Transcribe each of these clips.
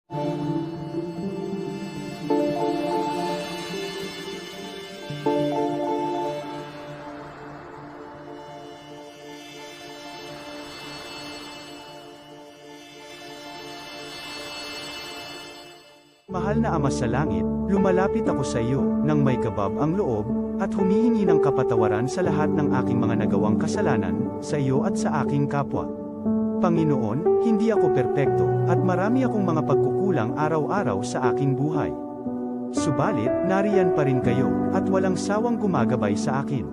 Mahal na Ama sa Langit, lumalapit ako sa iyo, nang may kabab ang loob, at humihingi ng kapatawaran sa lahat ng aking mga nagawang kasalanan, sa iyo at sa aking kapwa. Panginoon, hindi ako perpekto, at marami akong mga pagkukulang araw-araw sa aking buhay. Subalit, nariyan pa rin kayo, at walang sawang gumagabay sa akin.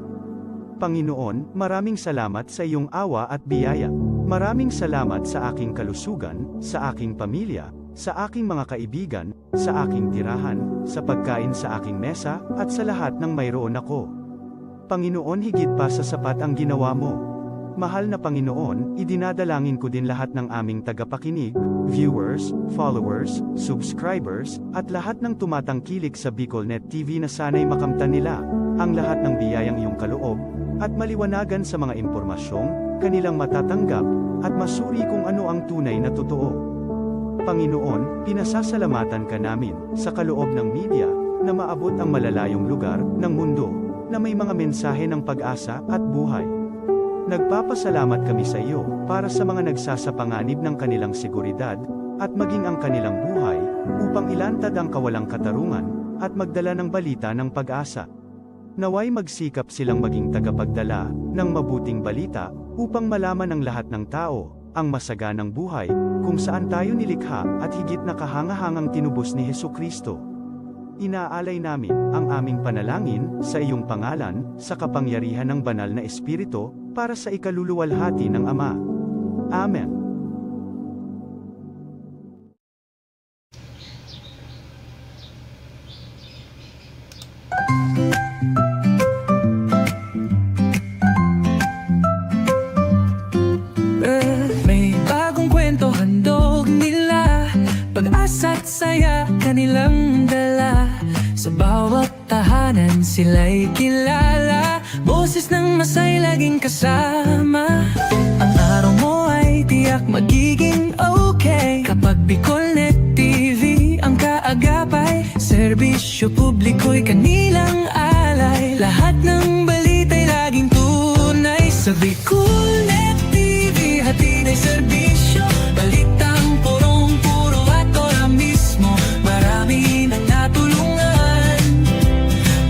Panginoon, maraming salamat sa iyong awa at biyaya. Maraming salamat sa aking kalusugan, sa aking pamilya, sa aking mga kaibigan, sa aking tirahan, sa pagkain sa aking mesa, at sa lahat ng mayroon ako. Panginoon, higit pa sa sapat ang ginawa mo. Mahal na Panginoon, idinadalangin ko din lahat ng aming tagapakinig, viewers, followers, subscribers, at lahat ng tumatangkilik sa BicolNet TV na sana'y makamtan nila ang lahat ng biyayang iyong kaloob, at maliwanagan sa mga impormasyong kanilang matatanggap, at masuri kung ano ang tunay na totoo. Panginoon, pinasasalamatan ka namin, sa kaloob ng media, na maabot ang malalayong lugar, ng mundo, na may mga mensahe ng pag-asa, at buhay. Nagpapasalamat kami sa iyo, para sa mga nagsasapanganib ng kanilang seguridad, at maging ang kanilang buhay, upang ilantad ang kawalang katarungan, at magdala ng balita ng pag-asa. Naway magsikap silang maging tagapagdala, ng mabuting balita, upang malaman ng lahat ng tao, ang masaganang buhay, kung saan tayo nilikha, at higit na kahangahangang tinubos ni Hesukristo. Inaalay namin, ang aming panalangin, sa iyong pangalan, sa kapangyarihan ng banal na Espiritu, para sa ikaluluwalhati ng Ama. Amen. Pag-asa't saya kanilang dala, sa bawat tahanan sila'y kilala, boses ng masay laging kasama. Ang araw mo ay tiyak magiging okay, kapag BicolNet TV ang kaagapay. Serbisyo publiko'y kanilang alay, lahat ng balita'y laging tunay. Sa BicolNet TV hatid ay serbisyo, balitang purong-puro at ora mismo. Marami nang natulungan,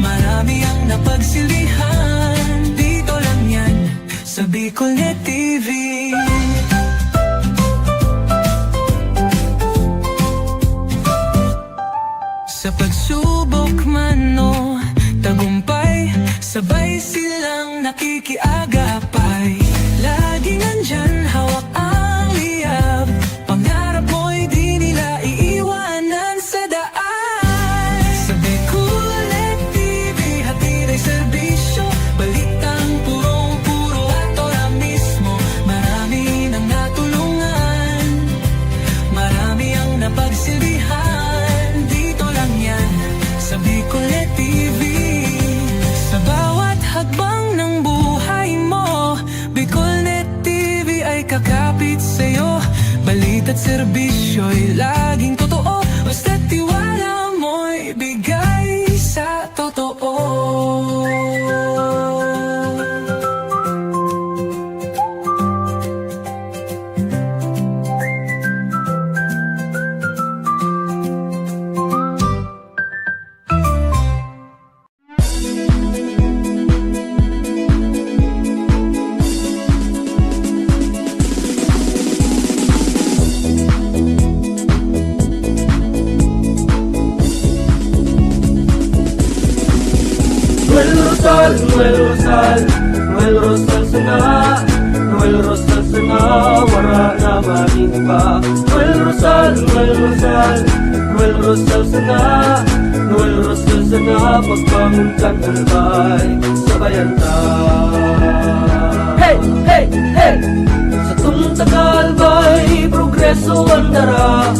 marami ang napagsilbihan, dito lang yan sa BicolNet TV. Sa pagsubok man o tagumpay, sabay silang nakikiagapay. Laging nandyan, hawak ang liyab, pangarap mo'y di nila iiwanan sa daan. Sa BicolNet TV hatid ay serbisyo, balitang purong-puro at ora mismo. Marami nang natulungan, marami ang napagsilbihan, dito lang yan sa BicolNet TV. Sa bawat hakbang ng buhay mo, BicolNet TV ay kakapit sa'yo. Balita't serbisyo'y laging totoo, basta't tiwala mo'y bigay sa totoo. Noel Rosal sana, Noel Rosal sana, wala na maging iba. Noel Rosal sana, Noel Rosal sana, pagbangon kang albay, sabayan ta. Hey, hey, hey! Sa tuntakalbay, progreso ang dara,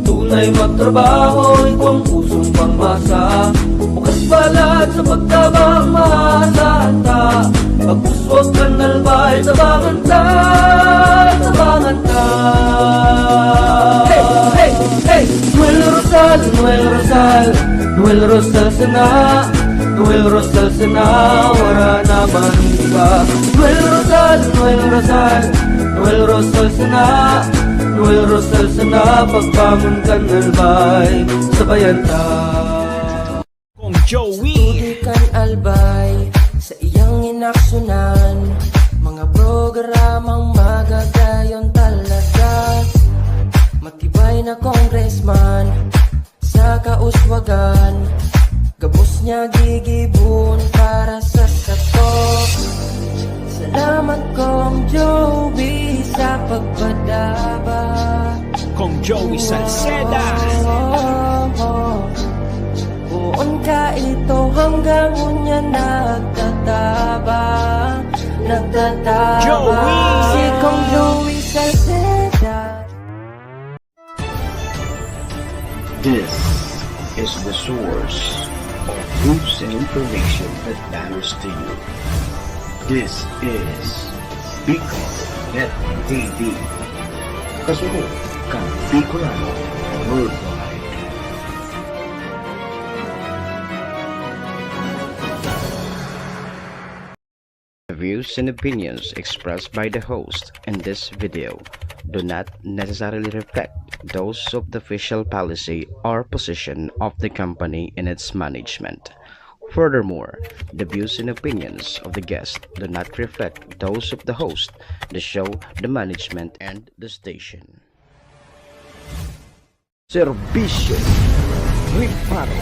tunay magtrabaho, ikaw ang pusong pangmasa. Bukas balat sa pagtabang maasahan ta, pagpuswag kang albay, tabangan ta, tabangan ta. Hey, hey, hey! Rosal, Noel Rosal sana, Noel Rosal sana, wala naman iba. Noel Rosal, Noel Rosal, Noel Rosal sana, Noel Rosal sana, pagbangon ka nalbay, sabayan ta. Kong Joey. Tudikan albay sa iyang inaksyonan, mga programang magagayon talaga. Matibay na congressman sa kauswagan, gabos niya gigibon para sa satok. Salamat Kong Joey sa pagpadaba. Kong Joey Salceda. Buon ka ito hanggang unya nagtataba, nagtataba. Joey! Si Kong Joey Salceda. This is the source of news and information that matters to you. This is Bicol Net TV. Kasunod kang Bicolano Worldwide. The views and opinions expressed by the host in this video do not necessarily reflect those of the official policy or position of the company and its management. Furthermore, the views and opinions of the guest do not reflect those of the host, the show, the management, and the station. Serbisyo Riparo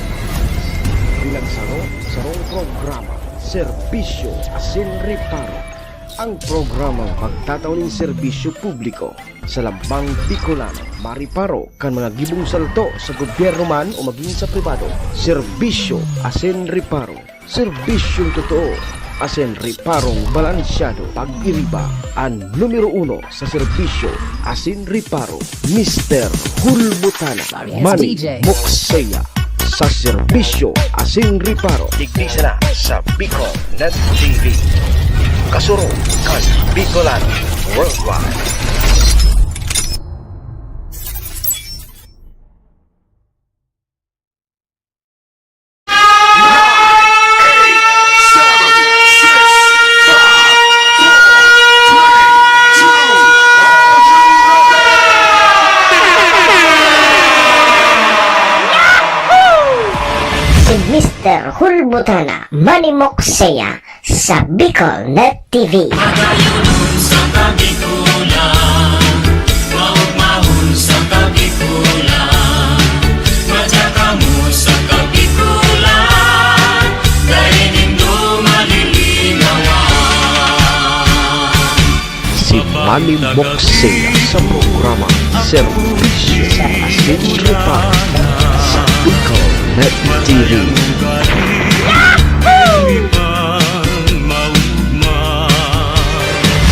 bilang sarong programa Serbisyo Asin Riparo, ang programang magtatauning serbisyo publiko sa lambang Bicolano, mariparo kan mga gibong salto sa gobyerno man o maging sa pribado. Serbisyo Asin Riparo, serbisyong totoo, asin riparong balansyado. Pag-iriba ang numero 1 sa serbisyo Asin Riparo, Mr. Hulbutana Manny Moxeya sa serbisyo Asin Riparo. Digdisa na sa Bicol Net TV. Kasuro kan Bicolano Worldwide. Si Mr. Hulbutana Manny Moxeya sa Bicol Net TV. Si Manny Moxeya sa programa Serbisyo Asin Riparo sa Bicol Net TV.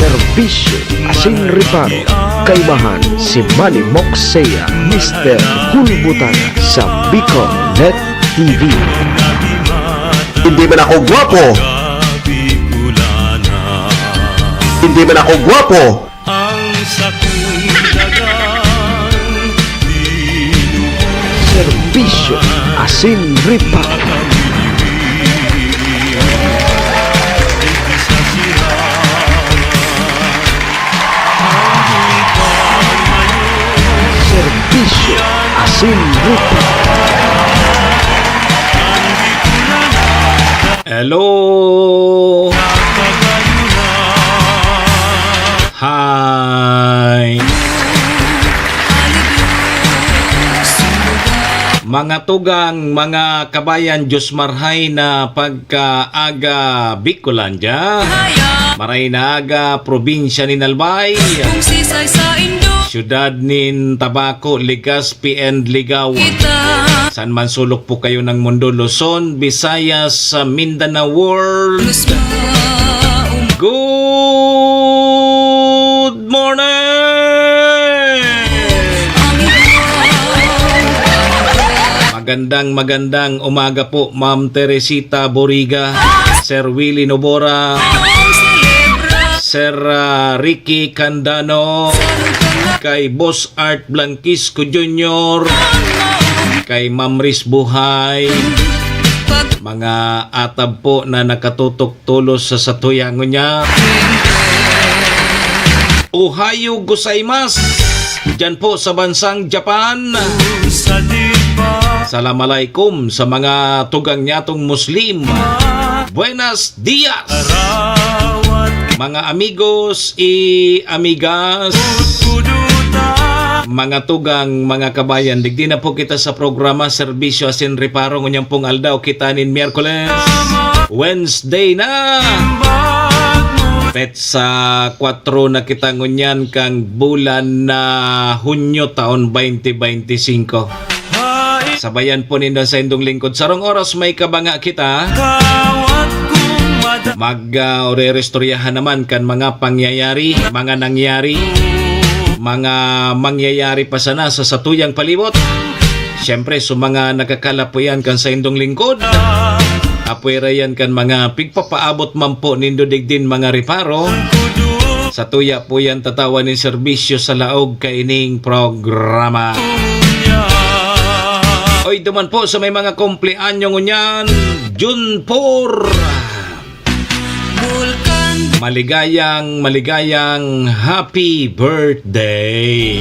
Serbisyo Asin Riparo, kaibahan si Manny Moxeya, Mr. Hulbutana sa Bicol Net TV. Hindi man ako gwapo. Hindi man ako gwapo. Serbisyo Asin Riparo. Serbisyo Asin Riparo. Hello. Hi. Mga tugang, mga kabayan, Diyos marhay na pagkaaga Bicolandia. Maray na aga probinsya ni Nalbay. Syudad nin Tabaco, Legazpi and Ligao. San man sulok po kayo ng mundo, Luzon, Visayas, Mindanao World. Good morning! Magandang umaga po, Ma'am Teresita Boriga, Sir Willie Nobora, Sir Ricky Candano, kay Boss Art Blanquisco Jr., kay Ma'am Riz Buhay, mga atab po na nakatutok tulos sa satuyangon niya. Ohayo gozaimasu dyan po sa bansang Japan. Assalamualaikum sa mga tugang nyatong Muslim. Buenos dias mga amigos amigas, mga tugang, mga kabayan. Digdi na po kita sa programa Serbisyo Asin Reparo ngunyang pong aldaw kitanin Miyerkules, Wednesday na. Petsa 4 na kita ngunyan kang bulan na Hunyo taon 2025. Sabayan po ninyo sa indong lingkod. Sarong oras may kabanga kita. Mag-orerestoryahan naman kan mga pangyayari, mga nangyari, mga mangyayari pa sana sa satuyang palibot. Siyempre, so mga nakakalapuyan kan sa indong lingkod. Apuera yan kan mga pigpapaabot man po nindo digdin mga reparo. Sa tuya po yan tatawa ni serbisyo sa laog kaining programa. Oy, duman po sa may mga kumpleanyo ngunyan, Junpor. Maligayang happy birthday.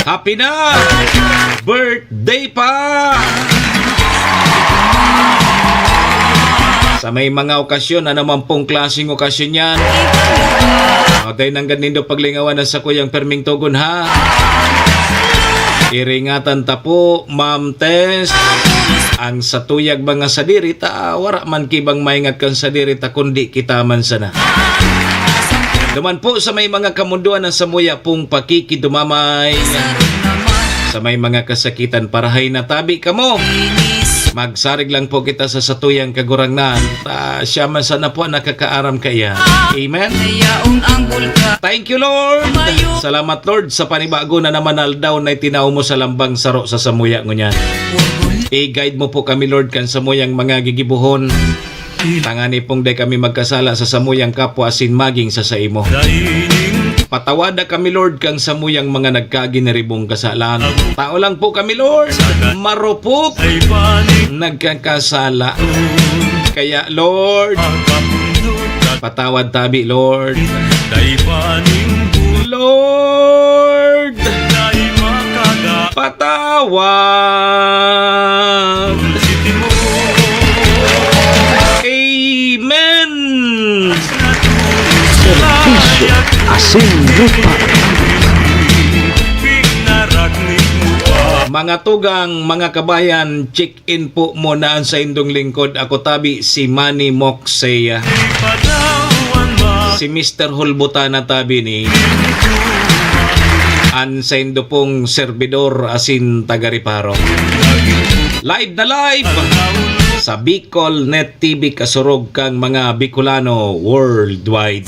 Happy na birthday pa. Sa may mga okasyon, ano man pong klaseng okasyon yan. O tayo nang ganindo paglingawan na sa kuyang perming tugon ha. Iringatan ta po, Ma'am Tess. Ang satuyag mga sadirita, wara man kibang maingat kan sadirita kundi kita man sana. Duman po sa may mga kamunduan ng samuya pong pakikidumamay. Sa may mga kasakitan parahay na tabi kamo. Magsarig lang po kita sa satuyang kagurangnan. Siya man sana po nakakaaram kaya. Amen. Thank you, Lord. Salamat, Lord, sa panibago na naman aldaw na itinaw mo sa lambang saro sa samuya ngunyan. I-guide mo po kami, Lord, kan samuyang mga gigibuhon. Tangani pong day kami magkasala sa samuyang kapwa asin maging sa saimo. Patawada kami, Lord, kang samuyang mga nagkaginaribong kasalan. Tao lang po kami, Lord. Marupok. Nagkakasala. Kaya, Lord, patawad tabi, Lord. Lord, patawad. Amen. Serbisyo Asin Reparo. Mga tugang, mga kabayan, check-in po muna sa indong lingkod. Ako tabi si Manny Moxeya. Si Mr. Hulbutana tabi ni an sa indo pong servidor asin taga-reparo. Live na live sa Bicol Net TV kasurog kang mga Bicolano worldwide.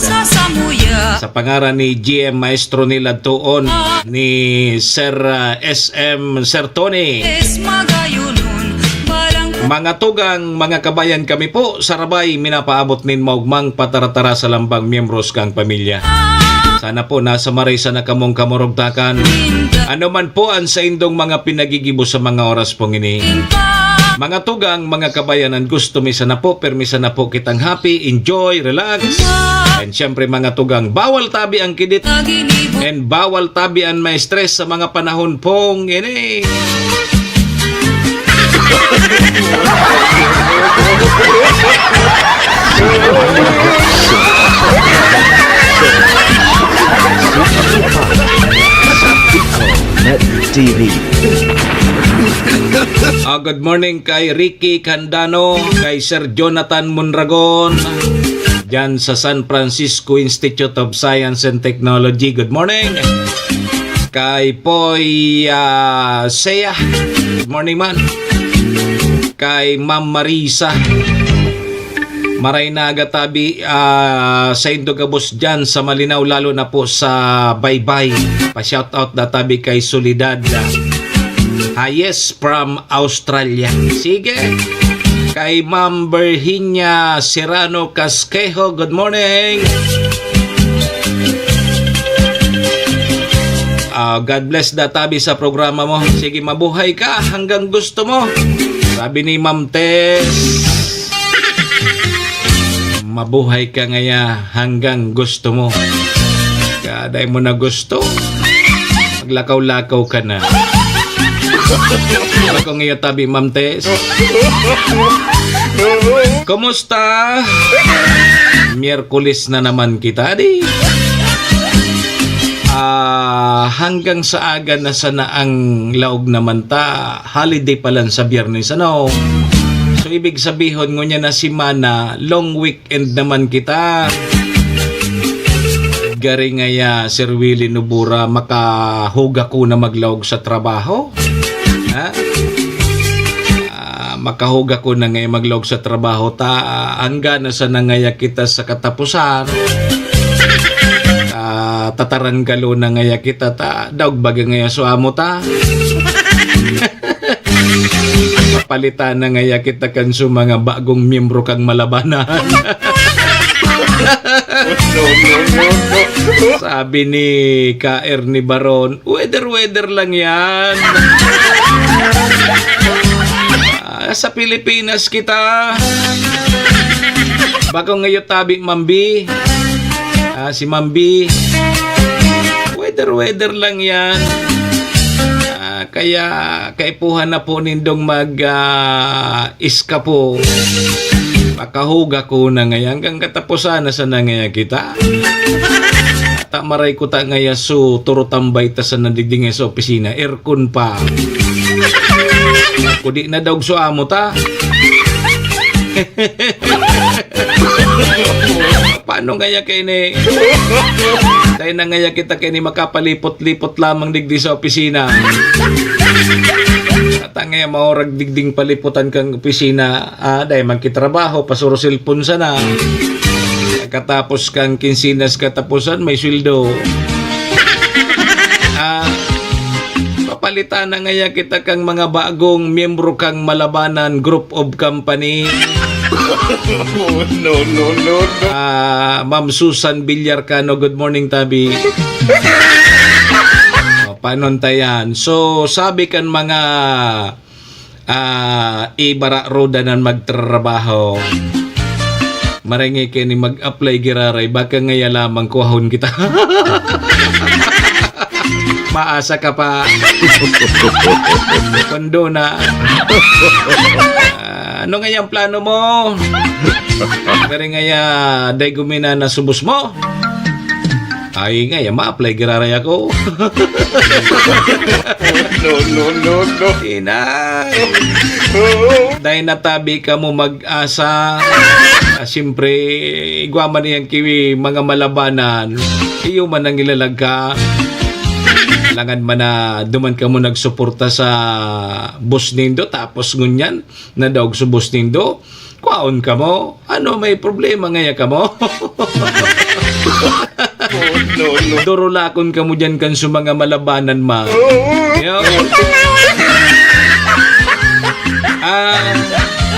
Sa pangaran ni GM Maestro nila tuon ni Sir SM Sir Tony. Mga tugang, mga kabayan kami po, sarabay minapaabot nin maugmang pataratara sa lambang miyembros kang pamilya. Sana po nasa marisa na kamong kamurugtakan. Ano man po ang sa indong mga pinagigibo sa mga oras pong ini. Mga tugang, mga kabayanan, gusto misa na po, permisa na po kitang happy, enjoy, relax. And syempre mga tugang, bawal tabi ang kidit and bawal tabi ang may stress sa mga panahon pong ini. Net TV. Good morning kay Ricky Candano, kay Sir Jonathan Mondragon, dyan sa San Francisco Institute of Science and Technology. Good morning. Kay Poy Seya. Good morning, man. Kay Ma'am Marisa. Maray na agatabi sa Indogabos dyan sa Malinaw, lalo na po sa Baybay. Pa-shoutout na tabi kay Solidad Hayes from Australia. Sige. Kay Ma'am Virginia Serrano Casquejo, good morning. God bless Databi sa programa mo. Sige, mabuhay ka hanggang gusto mo. Sabi ni Ma'am Tess, mabuhay ka ngaya hanggang gusto mo. Kaday mo na gusto, maglakaw-lakaw ka na. Ako ngayon tabi, Ma'am Tess. Kumusta? Miyerkules na naman kita, di? Hanggang sa aga na sana ang laog naman ta. Holiday pa lang sa Biyernes, ano? So, ibig sabihin ngunya na si Mana, long weekend naman kita. Gari ngaya, Sir Willie Nubura, makahuga ko na maglaog sa trabaho. Ha? Makahuga ko na ngayon maglaog sa trabaho ta. Hangga na sa nangaya kita sa katapusan. Tataranggalo na ngaya kita ta. Daog baga ngaya suamo ta. Papalitan na ngaya kita kan su mga bagong miyembro kang malabanan. Sabi ni KR ni Baron, weather lang yan. Sa Pilipinas kita. Bagong ngayon tabi, Mambi. Si Mambi. Weather lang yan. Kaya kaipuhan na po nindong iska po. Makahuga ko na ngayon hanggang katapusan na sa nangaya kita. Ta maray ko ta ngaya so turo tambay ta sa nandigding sa opisina. Aircon pa. Kudi na daw so amo ta. Paano ngaya kay ni? Dahil na ngaya kita kay ni makapalipot-lipot lamang digdi sa opisina. At ang ngaya maorag digding paliputan kang opisina. Dahil magkitrabaho, pasuro cellphone sana. Katapos kang kinsinas katapusan, may sweldo. Papalitan na ngaya kita kang mga bagong miyembro kang malabanan group of company. No. Ma'am Susan Villarcano, good morning tabi. Paano tayan? So sabi kan mga ibara roda nan magtrabaho. Maringi kini mag-apply giraray baka ngaya lamang kuhon kita. Maasa ka pa. Kondo na. Ano nga yung plano mo? Pero nga day gumina na subos mo? Ay nga ma-apply giraray ako. No. Inay. Dahil natabi ka mo mag-asa. Siyempre, igwaman niyang kiwi mga malabanan. Iyo man ang ilalag ka. Langan man na duman ka mo nagsuporta sa boss nindo tapos ngunyan na daog sa boss nindo kwaon ka mo ano may problema ngaya ka mo. No. Durulakon ka mo dyan kan sa mga malabanan ma.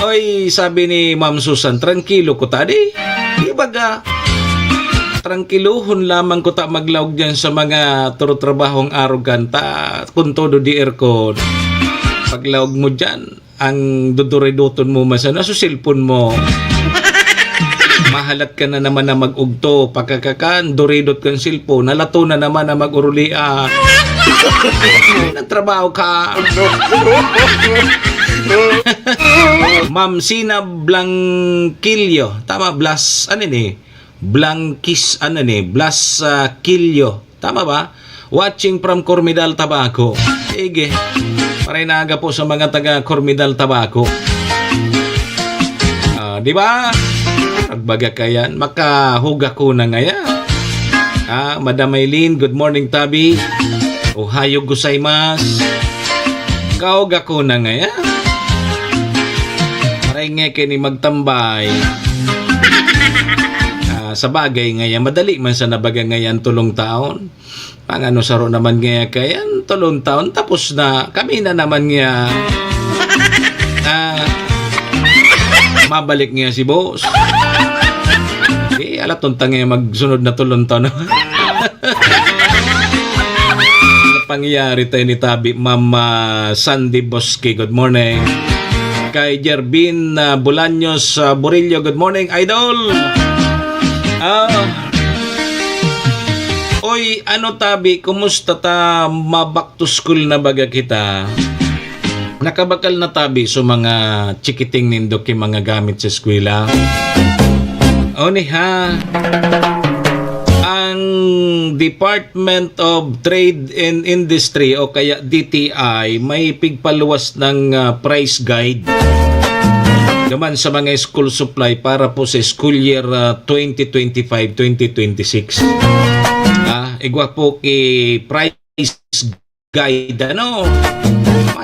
Oy sabi ni Ma'am Susan tranquilo ko tadi ibaga tranquilohon lamang ko ta maglaog dyan sa mga turutrabahong aroganta kung todo di aircon. Paglaog mo dyan, ang duduridoton mo masana sa cellphone mo. Mahalat ka na naman na mag-ugto. Pagkakakan, duridot kang cellphone. Nalato na naman na mag-urulia. Nagtrabaho ka. Ma'am Sina Blanquillo. Tama, Blas, ano ni? Blanquis, Blas Quillo. Tama ba? Watching from Cormidal, Tabaco. Sige. Paray naga po sa mga taga Cormidal, Tabaco. Di ba? Agbaga kayan. Makahuga ko na ngaya. Madam Aileen, good morning, Tabi. Ohayo gozaimasu. Kahuga ko na ngaya. Paray nga kini magtambay. Sa bagay ngayon, madali man sa nabaga ngayon tulong taon. Pangano saro naman ngayon kayan, tulong taon, tapos na, kami na naman nga mabalik nga si boss. Alatong tanga magsunod na tulong taon. Pangyari tayo ni Tabi. Mama Sandy Bosque, good morning. Kay Jervin Bolaños Burillo, good morning, idol. Oy, ano Tabi, kumusta ta? Back to school na baga kita? Nakabakal na Tabi so mga chikiting nindok yung mga gamit sa eskwela? O ni ha? Ang Department of Trade and Industry o kaya DTI may pigpaluwas ng price guide naman sa mga school supply para po sa school year 2025-2026. Igwa po ki price guide ano.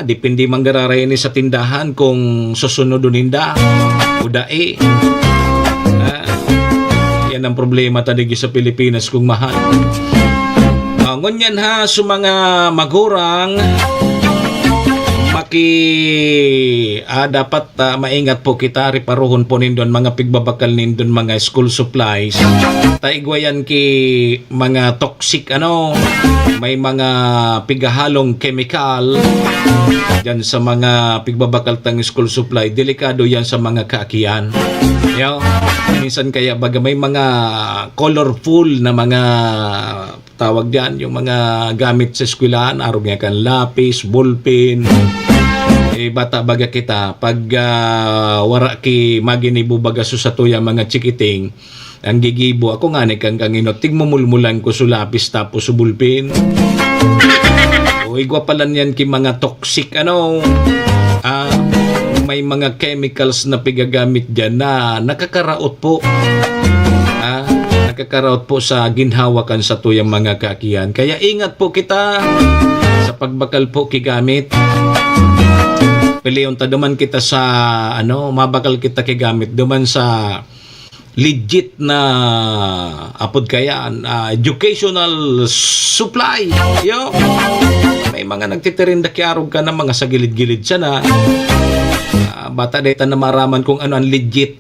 Depende manggararay ni sa tindahan kung susunod ninda o dae. Yan ang problema talaga sa Pilipinas kung mahal. Ngunyan ha, sa mga magurang dapat maingat po kita riparuhon po nindon mga pigbabakal nindon mga school supplies. Taigwayan ki mga toxic ano, may mga pigahalong chemical yan sa mga pigbabakal tang school supply. Delikado yan sa mga kaakian. Yo, minsan kaya baga may mga colorful na mga tawag diyan yung mga gamit sa eskwelahan, arog nga kan lapis, ballpen. Bata baga kita pag wara ki maginibo baga sa tuya mga chikiting ang gigibo ako nga ni kang kanginot tigmumulmulan ko sa lapis tapos sa ballpen. O igwa pala yan ki mga toxic ano. May mga chemicals na pigagamit dyan na nakakaraot po. Nakakaraot po sa ginhawakan sa tuyang mga kakiyan. Kaya ingat po kita sa pagbakal po kigamit. Piliyon ta duman kita sa mabakal kita kigamit duman sa legit na apod kaya educational supply. Yo. May mga nagtitirinda kiarog ka na mga sa gilid-gilid siya na bata data na maraman kung ano ang legit.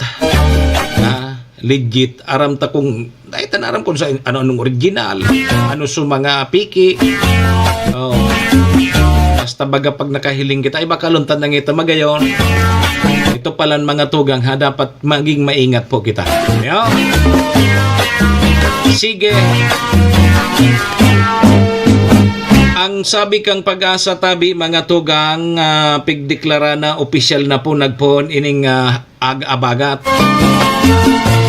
Legit aram ta kung dahil aram kung sa anong original, ano sa mga piki. Basta baga pag nakahiling kita ay baka luntan na ngita magayon. Ito pala mga tugang ha, dapat maging maingat po kita. Yo. Sige. Ang sabi kang Pag-asa Tabi mga tugang pigdeklara na opisyal na po nagpoon ining ag-abagat.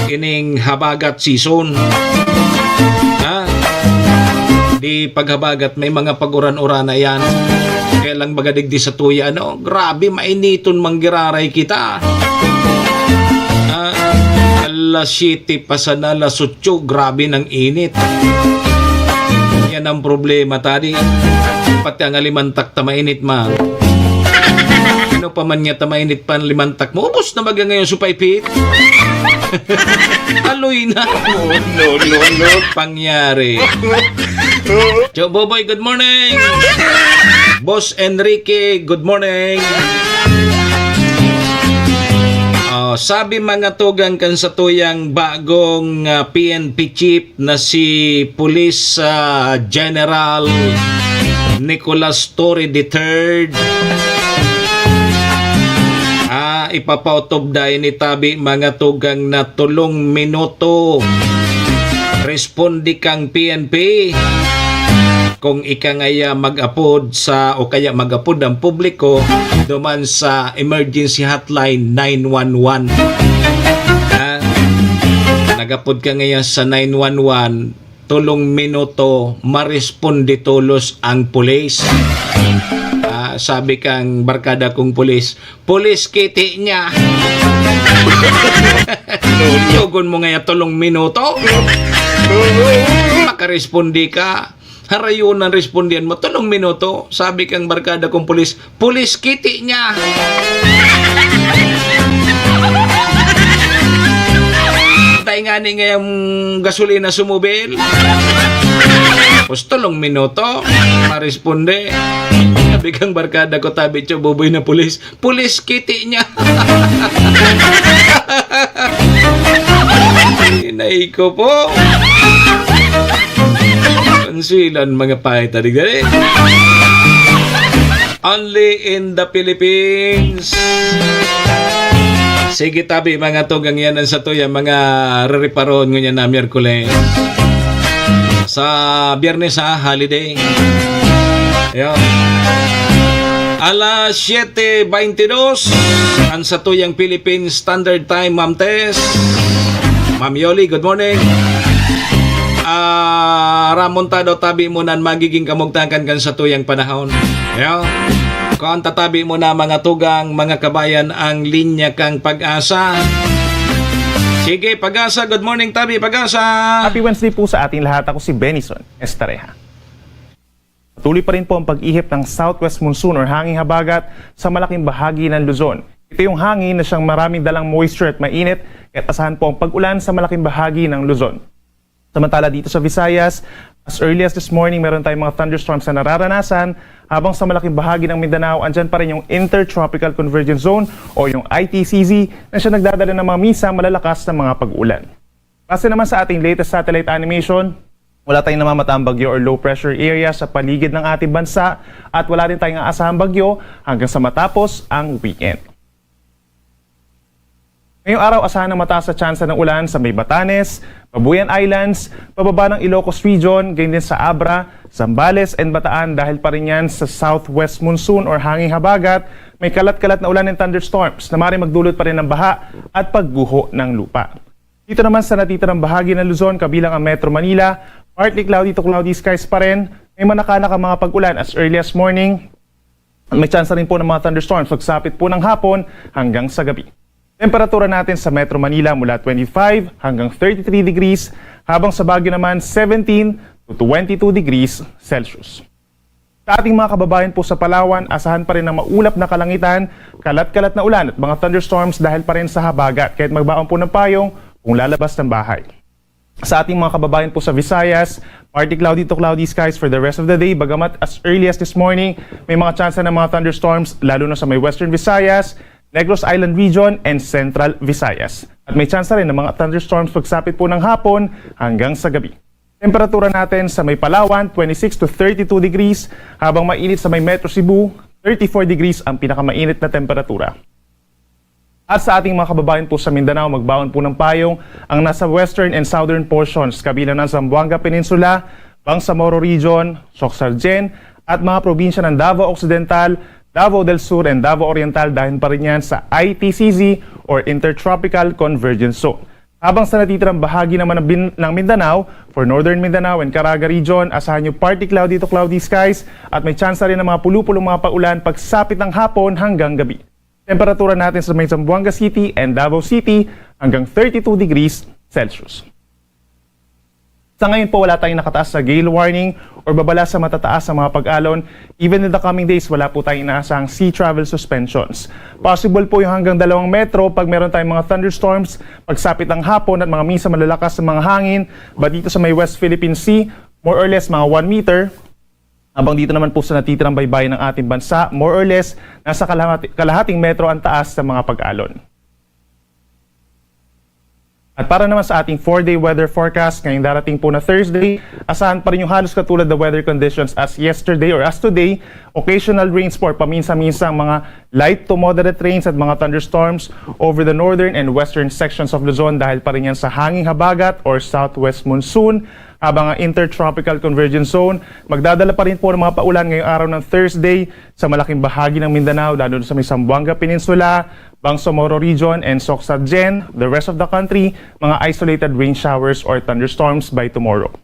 Ining habagat season. Di paghabagat may mga paguran-uran na yan. Kailang magadigdi sa tuya grabe mainiton manggiraray kita. Alas 7 pa sana alas 8 grabe ng init. Yan ang problema tadi. Pati ang alimantak ta mainit man. Ano pa man niya ta mainit pa ang limantak mo. Ubus na baga ngayon supaipit. Aloy na. No. Pangyari. Joe Boboy, good morning. Boss Enrique, good morning. Sabi mga tugang kan sa tuyang bagong PNP chief na si Police General Nicolas Torre III. Ipapautob dahil ni Tabi mga tugang na 3 minuto. Respondi kang PNP kung ikangaya mag-upload o kaya mag-upload ang publiko duman sa emergency hotline 911. Nag-upload ka ngayon sa 911, 3 minuto marespondi tulos ang pulis. Sabi kang barkada kong pulis kiti niya. Tugon mo ngayon 3 minuto. Makarespondi ka. Harayon ang respondian mo 3 minuto. Sabi kang barkada kong pulis kiti niya. Tayo nga ni ngayong gasolina sumubil. Tapos 3 minuto maresponde. Sabi kang barkada ko Tabi Cho Boboy na pulis kiti niya. Inay ko po. Zealand mga paita digdali. Only in the Philippines. Sige tabi mga tugang yan sa tuya mga re-reparon ngunyan na Miyerkules. Sa Biyernes holiday. Ayun. Alas 7:22 ang sa tuyang Philippine Standard Time, Ma'am Tess. Ma'am Yoli, good morning. Ramontado tabi mo nan magiging kamugtakan kan sa tuyang panahon. Ayun. Kung tatabi mo na mga tugang, mga kabayan, ang linya kang Pag-asa. Sige, Pag-asa. Good morning, tabi, Pag-asa. Happy Wednesday po sa ating lahat. Ako si Benison Estareja. Patuloy pa rin po ang pag-ihip ng southwest monsoon or hanging habagat sa malaking bahagi ng Luzon. Ito yung hangin na siyang maraming dalang moisture at mainit at asahan po ang pag-ulan sa malaking bahagi ng Luzon. Samantala dito sa Visayas, as early as this morning, meron tayong mga thunderstorms na nararanasan, habang sa malaking bahagi ng Mindanao, andyan pa rin yung Intertropical Convergence Zone o yung ITCZ na siya nagdadala ng mga misa malalakas na mga pag-ulan. Base naman sa ating latest satellite animation, wala tayong namamataang bagyo or low pressure area sa paligid ng ating bansa at wala rin tayong aasahang bagyo hanggang sa matapos ang weekend. Ngayong araw, asahan ng mataas na tsansa ng ulan sa may Batanes, Babuyan Islands, pababa ng Ilocos Region, gayon din sa Abra, Zambales and Bataan dahil pa rin yan sa southwest monsoon or hanging habagat, may kalat-kalat na ulan and thunderstorms na maaaring magdulot pa rin ng baha at pagguho ng lupa. Dito naman sa natitirang bahagi ng Luzon, kabilang ang Metro Manila, partly cloudy to cloudy skies pa rin, may manakanak ang mga pag-ulan as early as morning, may chance rin po ng mga thunderstorms pagsapit po ng hapon hanggang sa gabi. Temperatura natin sa Metro Manila mula 25 hanggang 33 degrees, habang sa Baguio naman 17 to 22 degrees Celsius. Sa ating mga kababayan po sa Palawan, asahan pa rin ng maulap na kalangitan, kalat-kalat na ulan at mga thunderstorms dahil pa rin sa habagat, kahit magbaon po ng payong kung lalabas ng bahay. Sa ating mga kababayan po sa Visayas, partly cloudy to cloudy skies for the rest of the day, bagamat as early as this morning, may mga chance ng mga thunderstorms, lalo na sa may Western Visayas, Negros Island Region, and Central Visayas. At may chance rin ng mga thunderstorms pagsapit po ng hapon hanggang sa gabi. Temperatura natin sa may Palawan, 26 to 32 degrees, habang mainit sa may Metro Cebu, 34 degrees ang pinakamainit na temperatura. At sa ating mga kababayan po sa Mindanao, magbaon po ng payong ang nasa western and southern portions, kabilang ng Zamboanga Peninsula, Bangsamoro Region, Soxargen, at mga probinsya ng Davao Occidental, Davao del Sur, and Davao Oriental dahil pa rin yan sa ITCZ or Intertropical Convergence Zone. Habang sa natitirang bahagi naman ng Mindanao, for Northern Mindanao and Caraga Region, asahan nyo partly cloudy to cloudy skies at may chance rin ng mga pulupulong mga paulan pagsapit ng hapon hanggang gabi. Temperatura natin sa may Zamboanga City and Davao City hanggang 32 degrees Celsius. Sa ngayon po, wala tayong nakataas sa gale warning or babala sa matataas sa mga pag-alon. Even in the coming days, wala po tayong inaasahang sea travel suspensions. Possible po yung hanggang 2 metro pag meron tayong mga thunderstorms, pagsapit ng hapon at mga misa malalakas sa mga hangin. But dito sa may West Philippine Sea, more or less mga 1 meter. Habang dito naman po sa natitirang baybayin ng ating bansa, more or less, nasa kalahating metro ang taas sa mga pag-alon. At para naman sa ating 4-day weather forecast, ngayong darating po na Thursday, asahan pa rin yung halos katulad na weather conditions as yesterday or as today, occasional rains for paminsa-minsang mga light to moderate rains at mga thunderstorms over the northern and western sections of Luzon dahil pa rin yan sa hanging habagat or southwest monsoon, habang ang Intertropical Convergence Zone, magdadala pa rin po ng mga paulan ngayong araw ng Thursday sa malaking bahagi ng Mindanao, lalo sa may Zamboanga Peninsula, Bangsamoro Region, and Soxargen. The rest of the country, mga isolated rain showers or thunderstorms by tomorrow.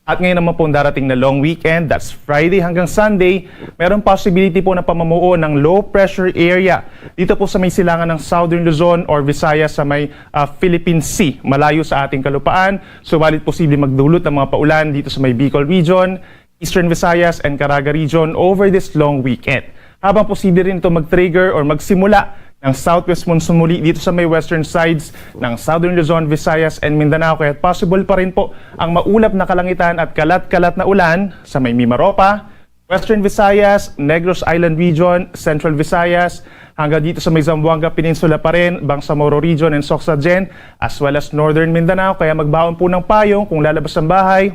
At ngayon naman po darating na long weekend, that's Friday hanggang Sunday, meron possibility po na pamumuo ng low pressure area dito po sa may silangan ng Southern Luzon or Visayas sa may Philippine Sea, malayo sa ating kalupaan. Subalit posible magdulot ng mga paulan dito sa may Bicol Region, Eastern Visayas, and Caraga Region over this long weekend. Habang posible rin ito mag-trigger or magsimula ng southwest monsoon muli dito sa may western sides ng Southern Luzon, Visayas, and Mindanao. Kaya possible pa rin po ang maulap na kalangitan at kalat-kalat na ulan sa may Mimaropa, Western Visayas, Negros Island Region, Central Visayas, hanggang dito sa may Zamboanga Peninsula pa rin, Bangsamoro Region and Soxargen, as well as Northern Mindanao. Kaya magbaon po ng payong kung lalabas ng bahay.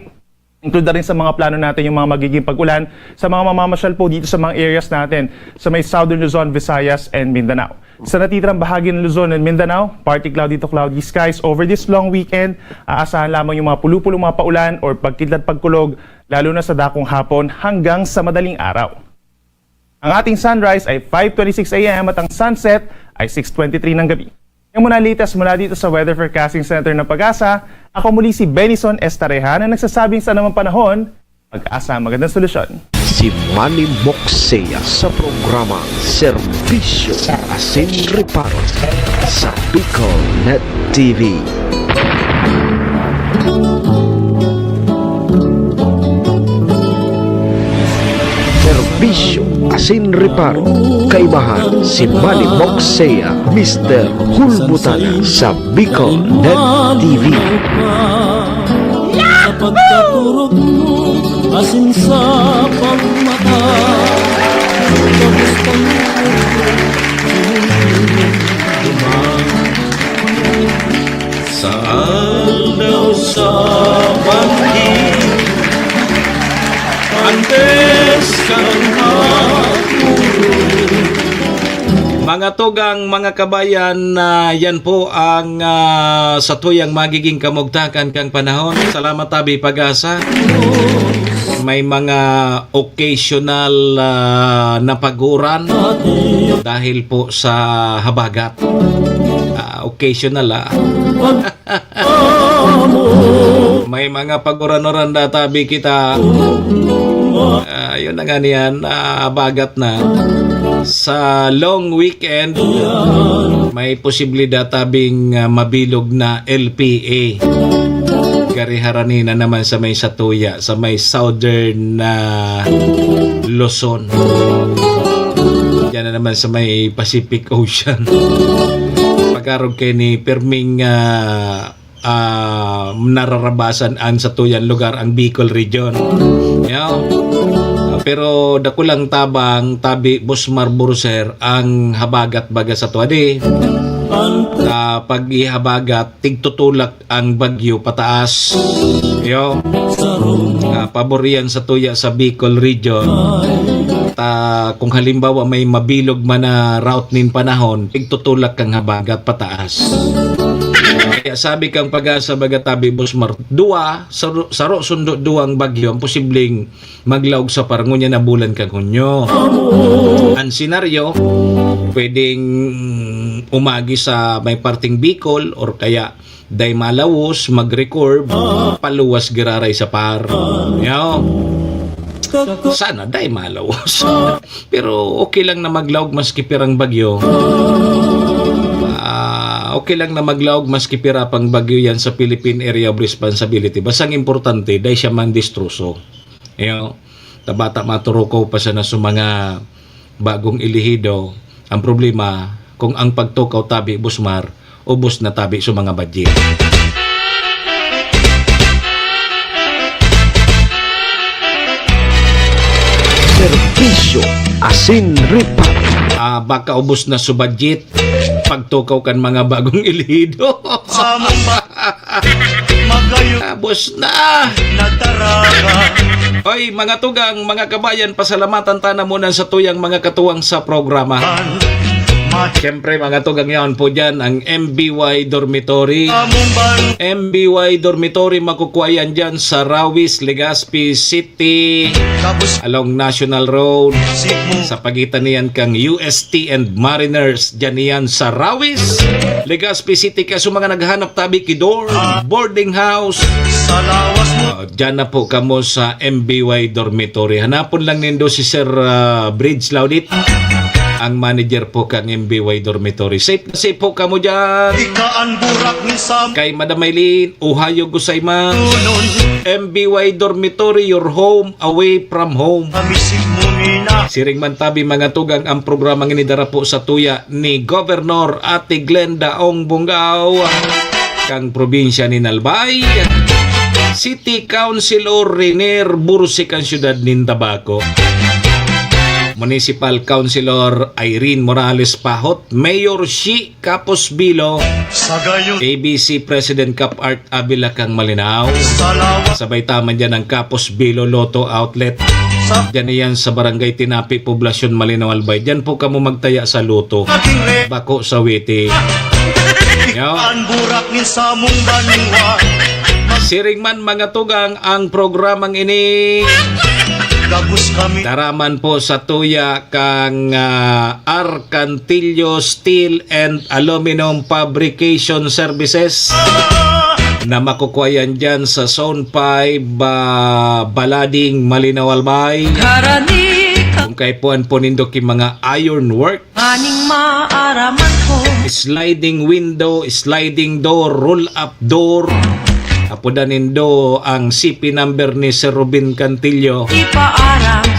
Include na rin sa mga plano natin yung mga magiging pag-ulan sa mga mamamasyal po dito sa mga areas natin sa may Southern Luzon, Visayas, and Mindanao. Sa natitirang bahagi ng Luzon and Mindanao, partly cloudy to cloudy skies over this long weekend. Aasahan lamang yung mga pulu-pulong mga paulan or pagkidlat pagkulog, lalo na sa dakong hapon hanggang sa madaling araw. Ang ating sunrise ay 5:26 a.m. at ang sunset ay 6:23 ng gabi. Yung muna latest mula dito sa Weather Forecasting Center ng Pag-asa, ako muli si Benison Estareja na nagsasabing sa namang panahon, Pag-asa, magandang solusyon. Si Manny Moxea sa programa Serbisyo Asin Reparo sa Bicol Net TV. Serbisyo Asin Reparo, kaibahan si Manny Moxea, Mr. Hulbutana sa Bicol Net TV. Sa pagkaturog mo, asin sa pagmata. Tapos Saan daw sa pangkin antes kang mga tugang, mga kabayan, yan po ang sa tuyang magiging kamugtakan kang panahon. Salamat tabi Pag-asa. May mga occasional na paguran dahil po sa habagat. Occasional may mga paguran-oran na tabi kita. Yun na nga niyan, habagat na. Sa long weekend, may posibilidad tabing mabilog na LPA. Gariharani na naman sa may Satuya, sa may southern Luzon. Yan na naman sa may Pacific Ocean. Pagkarog kay ni Perming nararabasan ang Satuyan lugar, ang Bicol region. Pero dakulang tabang tabi Busmar Buruser ang habagat baga sa tuwadi. Pag ihabagat, tigtutulak ang bagyo pataas. Paborian sa tuya sa Bicol region. Kung halimbawa may mabilog man na route nin panahon, tigtutulak kang habagat pataas. Kaya sabi kang Pag-asa baga tabi Busmar, saro sundo duwang bagyo ang posibleng maglaog sa parangunya na bulan kang Hunyo. Ang senaryo, pwedeng umagi sa may parting Bicol or kaya day malawos, mag-record, paluwas giraray sa par. Sana day malawos. Pero okay lang na maglaog maski pirang bagyo. Okay lang na maglaog maski pira pang bagyo yan sa Philippine Area of Responsibility. Basang importante, day siya man distruso. Tabata maturuko pa sa naso mga bagong ilihido. Ang problema, kung ang pagtukaw tabi Busmar, ubos na tabi sa mga budget. Serbisyo Asin Reparo. Baka ubos na sa budget pagtukaw kan mga bagong ilihido. Ubos na. Oy, mga tugang, mga kabayan, pasalamatan tana muna sa tuyang mga katuwang sa programa. Siyempre mga tugang yan po dyan ang MBY Dormitory. MBY Dormitory makukuha yan dyan sa Rawis, Legazpi City along National Road. Sa pagitan niyan kang UST and Mariners, dyan yan sa Rawis, Legazpi City. Kaso mga naghanap tabi kidor, boarding house, dyan na po kamo sa MBY Dormitory. Hanapon lang nindo si Sir Bridge Laudit, ang manager po kang MBY Dormitory. Safe po kamo dyan. Kay Madam Maylin, Ohio Gusayman. MBY Dormitory, your home away from home. Siring man tabi mga tugang, ang programang inidara po sa tuya ni Governor Ate Glenda Ong Bungaw, kang probinsya ni Nalbay. City Councilor Renier Bursik ang syudad nin Tabaco. Municipal Councilor Irene Morales Pahot, Mayor Shi Capos Bilo, ABC President Cap Art Avila Kang Malinaw, sabay taman dyan ang Capos Bilo Lotto Outlet. Dyan yan sa Barangay Tinapi, Poblasyon Malinaw Albay. Dyan po kamo magtaya sa luto. Bako sa witi. Yo. Siring man mga tugang ang programang ini. Daraman po sa tuya kang Arcantillo Steel and Aluminum Fabrication Services na makukuha yan dyan sa Zone 5 Balading Malinaw Albay. Kung kay puan po nindo ki mga iron work, sliding window, sliding door, roll up door. Apodan nindo ang CP number ni Sir Robin Cantillo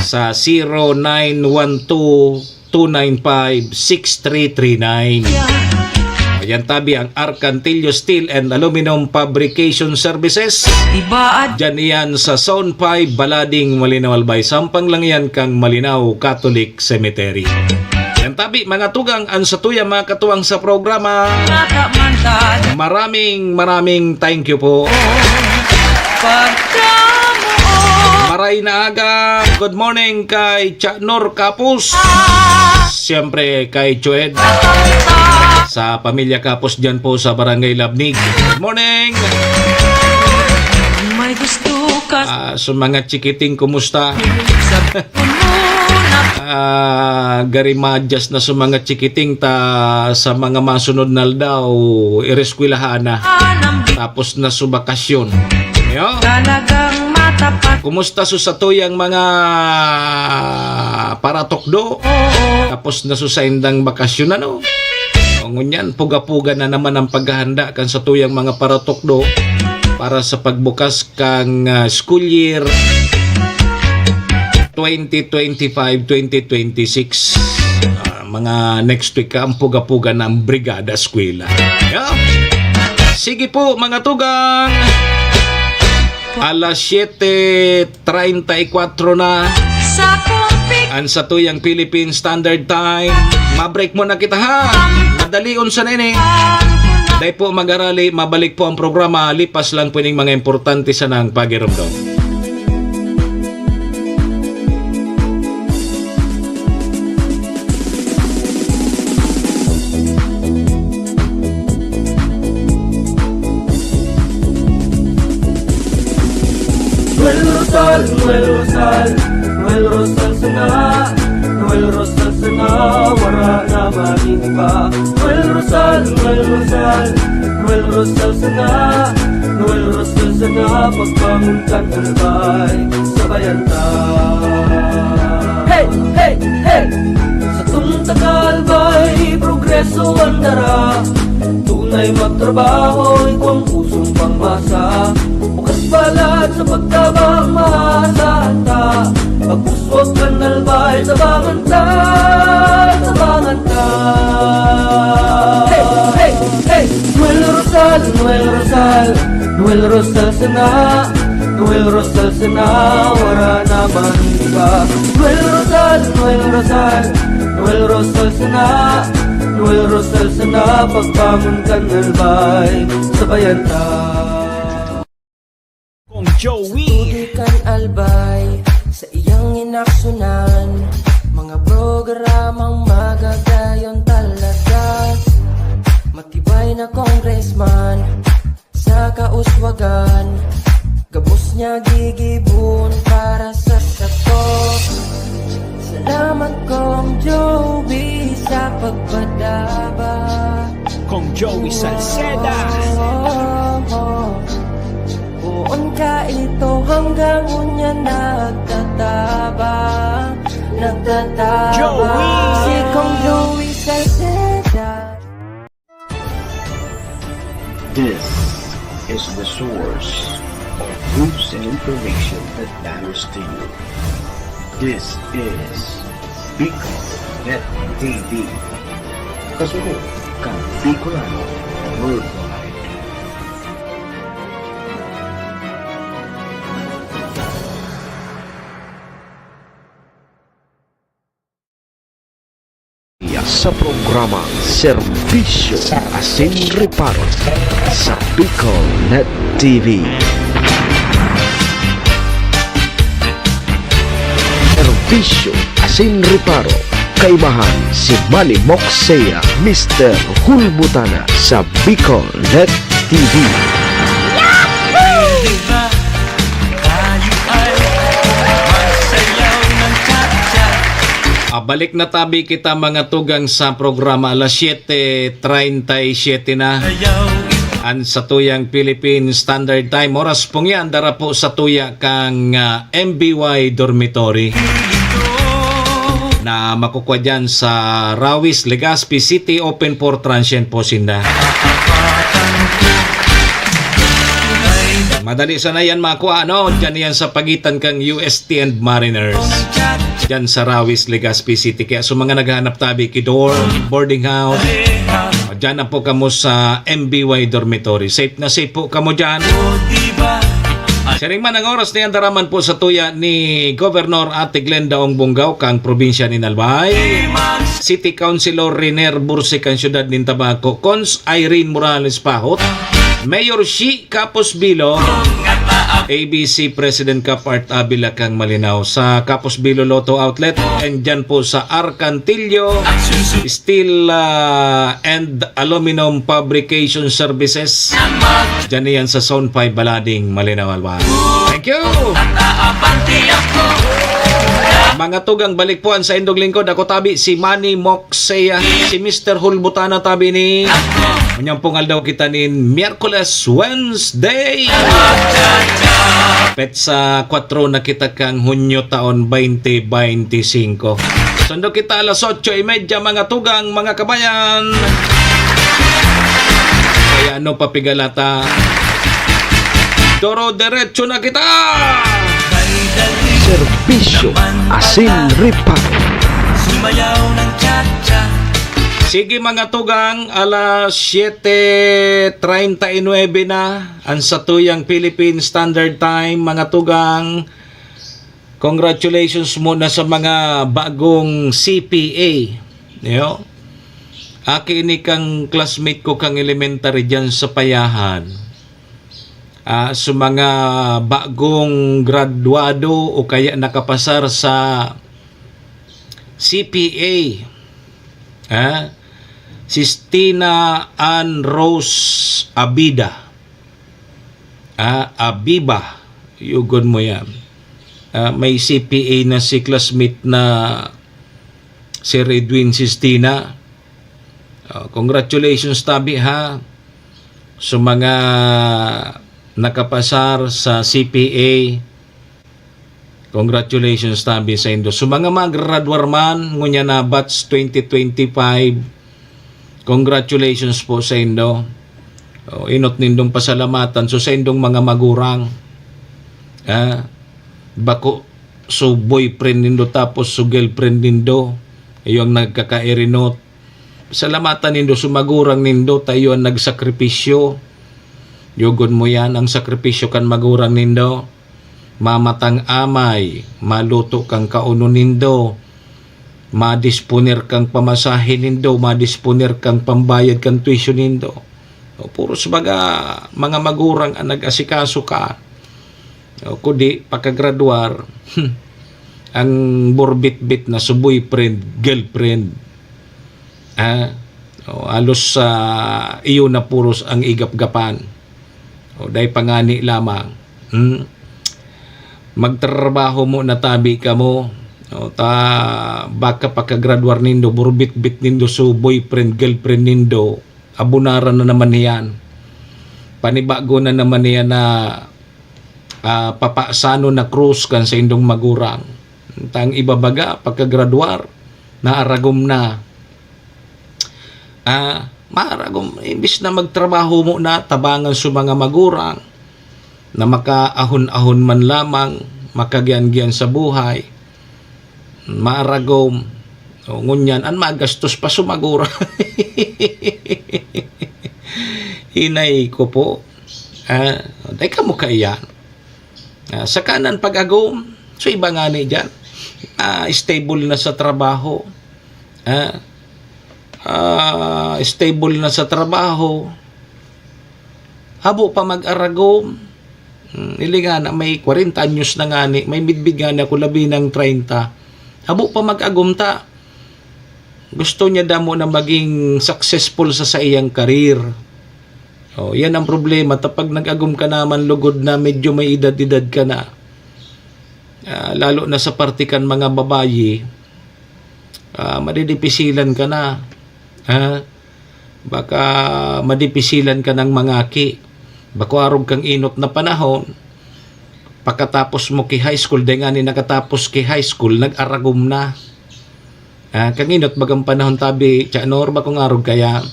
sa 0912-295-6339. Ayan tabi ang Arcantillo Steel and Aluminum Fabrication Services. Diyan yan sa Zone 5 Balading Malinaw Albay. Sampang lang yan kang Malinaw Catholic Cemetery. Yan tabi mga tugang ang satuya mga katuwang sa programa. Maraming thank you po. Maray na aga. Good morning kay Chanor Kapus. Siyempre kay Chued. Sa pamilya Kapos dyan po sa Barangay Labnig. Good morning! Sa mga chikiting, kumusta? Garimadjas na sa mga chikiting sa mga masunod na daw ireskwelahan na. Tapos na sa bakasyon. Yo? Kumusta sa tuyang mga paratokdo? Tapos na sa indang bakasyon na no? Ngunyan, puga-puga na naman ang paghahanda kan sa tuyang mga paratokdo para sa pagbukas kang school year 2025-2026. Mga next week ang puga-puga ng Brigada Eskwela. Yeah. Sige po mga tugang. Alas 7:34 na. Ang sa tuyang Philippine Standard Time. Mabreak mo na kita ha. Madalion sa nene. Dahil po mag-arali, mabalik po ang programa. Lipas lang po mga importante sa nang pagiramdam. Noel Rosal, Noel Rosal, Noel Rosal sana, Noel Rosal sana, wala na maniba. Noel Rosal, Noel Rosal, Noel Rosal sana, Noel Rosal sana, pagbangon ka ng bay, sabayan ta. Hey, hey, hey! Sa tuntagal ba'y progreso ang dara, tunay magtrabaho, ikaw ang pusong pangmasa. Bukas balat sa pagtabang maasahan ta, pagpuswag ka nalbay, tabangan ta, tabangan ta. Hey, hey, hey! Noel Rosal, Noel Rosal, Noel Rosal sana, Noel Rosal sana, wala naman iba. Noel Rosal, Noel Rosal, Noel Rosal sana, Noel Rosal sana, pagbangon ka nalbay, sabayan ta. Tudikan albay sa iyang inaksyonan, mga programang magagayon talaga. Matibay na congressman sa kauswagan, gabos niya gigibon para sa sato. Salamat Kong Joey sa pagpadaba, Kong Joey Salceda. Buon ka ito hanggang unya nagtatabang, nagtatabang. Si Kong Joey Salceda. This is the source of news and information that matters to you. This is Bicol Net TV. Kasunod kang Bicolano Worldwide. sa programang Serbisyo Asin Reparo sa Bicol Net TV. Serbisyo Asin Reparo, kaibahan si Manny Moxea, Mr. Hulbutana sa Bicol Net TV. Balik na tabi kita mga tugang sa programa alas 7:37 na. An sa tuyang Philippine Standard Time. Oras pong yan, dara po sa tuya kang MBY Dormitory na makukuha dyan sa Rawis, Legazpi City, open for transient po sinda. Madali sana yan makuha, no? Dyan yan sa pagitan kang UST and Mariners. Dyan sa Rawis, Legazpi City. Kaya sa mga naghahanap tabi, Kidor, boarding house, dyan na po kamo sa MBY Dormitory. Safe na safe po kamo dyan. Siring man ang oras na yan, daraman po sa tuya ni Governor Ate Glenda Ong Bungaw, kang probinsya ni Albay, City Councilor Riner Bursi, kang syudad ni Tabaco, Cons Irene Morales Pahot, Mayor Shi Capos Bilo, ABC President Cap Art Abila kang Malinaw sa Capos Bilo Lotto Outlet, and dyan po sa Arcantillo Steel and Aluminum Fabrication Services, dyan yan sa Zone 5 Balading, Malinaw, Alba. Thank you! Mga tugang balikpuan sa Indog Lingkod, ako tabi si Manny Moxea, si Mr. Hulbutana tabi ni Unyang pungal daw kita ni Miyerkules, Wednesday. Petsa 4 na kita kang Hunyo taon 2025. Sundo kita alas 8:30 mga tugang, mga kabayan. Kaya ano papigalata? Doro diretso na kita! Serbisyo Asin Reparo. Sumayaw ng cha-cha. Sige mga tugang, alas 7:39 na ang satuyang Philippine Standard Time. Mga tugang, congratulations muna sa mga bagong CPA. Yo. Aki ni kang classmate ko kang elementary dyan sa Payahan. Sa mga bagong graduado o kaya nakapasar sa CPA. Si Stina Ann Rose Abida. Abiba. Yugon mo yan. May CPA na si classmate na si Redwin Sistina. Congratulations tabi ha sa mga nakapasar sa CPA. Congratulations tabi sa Indo. So mga mag-graduar man, ngunya na batch 2025, congratulations po sa Indo. Inot nindong pasalamatan. So sa Indong mga magurang, bako so boyfriend nindo tapos so girlfriend nindo, yung nagkakairinot. Salamatan nindo, sumagurang nindo, tayo ang nagsakripisyo. Yugon mo yan, ang sakripisyo kan magurang nindo. Mamatang amay, maluto kang kauno nindo, madisponer kang pamasahin nindo, madisponer kang pambayad kang tuition nindo. Puro sabaga mga magurang ang nag-asikaso ka. Kundi pagkagraduar, ang borbit-bit na sa boyfriend, girlfriend. Alos sa iyo na puros ang igap-gapan. Dahil pangani lamang. Magtrabaho mo na tabi ka mo. Baka pagkagraduar nindo, borbit-bit nindo so boyfriend, girlfriend nindo, abunaran na naman niyan. Panibago na naman niyan na papasano na cruise kan sa indong magurang. Tang ibabaga pagkagraduar na aragom na. Maragom, imbis na magtrabaho mo na tabangan sa mga magurang na makaahon-ahon man lamang, makagyan-gyan sa buhay, maaragom, ngunyan, an magastos pa sumagura. Hinay ko po. Day ka mo kaya. Sa kanan pag-agom, so iba nga ni dyan, stable na sa trabaho. stable na sa trabaho, habo pa mag-aragom. Ili nga na may 40 anyos na nga ni, may midbid nga na ako labi ng 30. Habo pa mag-agumta. Gusto niya damo na maging successful sa iyang karir. Yan ang problema. Tapag nag-agum ka naman lugod na medyo may edad-edad ka na. Lalo na sa partikan mga babayi, madidipisilan ka na. Baka madipisilan ka ng mangaki. Baka arog kang inot na panahon, pagkatapos mo ki high school, dahil nga ni nakatapos ki high school, nag-aragom na. Kang inot bagang panahon tabi, tiyanor ba kung arog kaya,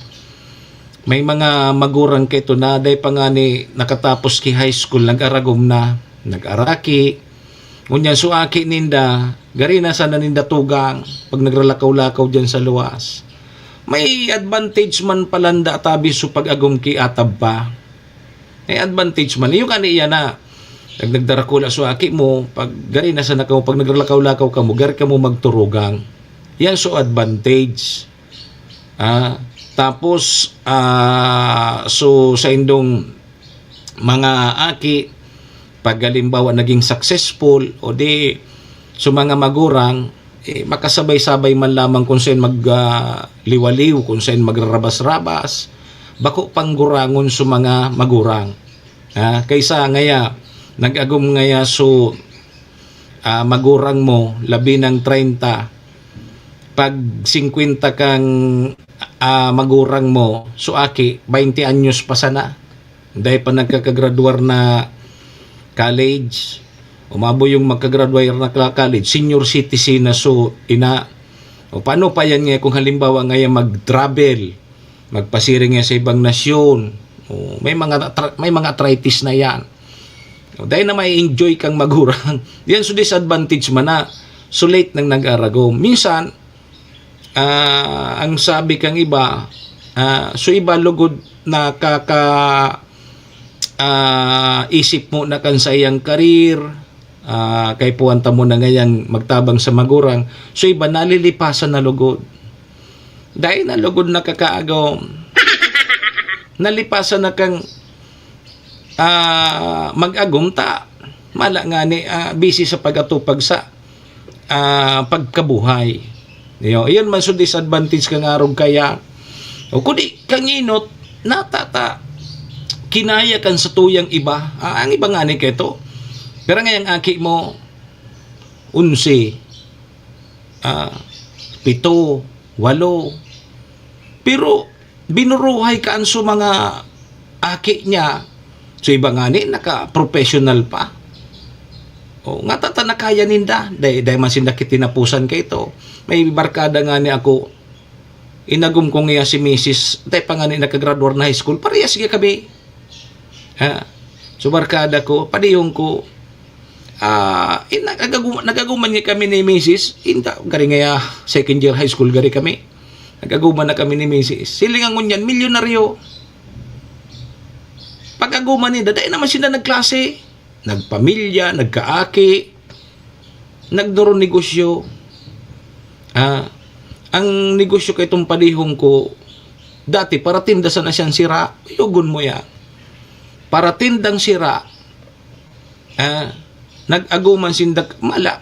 may mga magurang kaito na, dahil pa nga ni nakatapos ki high school, nag-aragom na, nag-araki, ngunyan suaki ninda, gari na sana ninda tugang, pag nagralakaw-lakaw dyan sa luwas. May advantage man palanda tabi so pag-agom ki atab pa. May advantage man. Yung kaniya na, nagdarakula so aki mo, pag gari na sa nakaw, pag nagralakaw-lakaw ka mo, gari ka mo magturugang. Yan so advantage. Tapos, so sa indong mga aki, pag halimbawa naging successful, o di, so mga magurang, makasabay-sabay man lamang kung saan magliwaliw, kung saan magrarabas-rabas, bako panggurangon sa mga magurang. Kaysa ngaya, nag-agum ngaya so magurang mo, labi ng 30, pag 50 kang magurang mo, so aki, 20 anyos pa sana. Dahil pa nagkakagraduar na college, umabo yung magkagraduar na college, senior citizen na so ina. O paano pa yan nga kung halimbawa ngaya mag-travel, magpasiring nga sa ibang nasyon. May mga arthritis na yan. Dahil na may enjoy kang magurang. Yan so disadvantage man na. So late nang nag-aragom. Minsan, ang sabi kang iba, so iba lugod na isip mo na kan sa iyang karir, kay puwanta mo na ngayang magtabang sa magurang. So iba nalilipasan na lugod. Dahil na lugod na kakaagaw, nalipasan na kang mag-agumta, mala nga ni busy sa pag-atupag sa pagkabuhay. Iyon man so disadvantage kang arog kaya. O kundi kang inot, natata, kinaya kan sa tuyang iba. Ang iba nga ni keto. Pero ngayang aki mo, 11, 7, 8, pero binuruhay kaan so mga aki niya. So iba nga ni, naka-professional pa. O nga tata nakaya ninda. Dahil man sindakit tinapusan kay ito. May barkada nga ni ako. Inagum ko nga si Mrs. Dahil pa nga ni nakagraduar na high school. Parehas nga kami. So barkada ko, padiyong ko. Nagaguman nga kami ni Mrs. Gari nga second year high school gari kami. Nagaguman na kami ni Mrs. Silingan nyan, milyonaryo. Pag-aguman nila, dahil naman sila nagklase. Nagpamilya, nagkaaki, nagduro negosyo. Ang negosyo kay itong palihong ko, dati para tindasan na siyang sira, yugon mo yan. Para tindang sira, nag-aguman sindak, mala.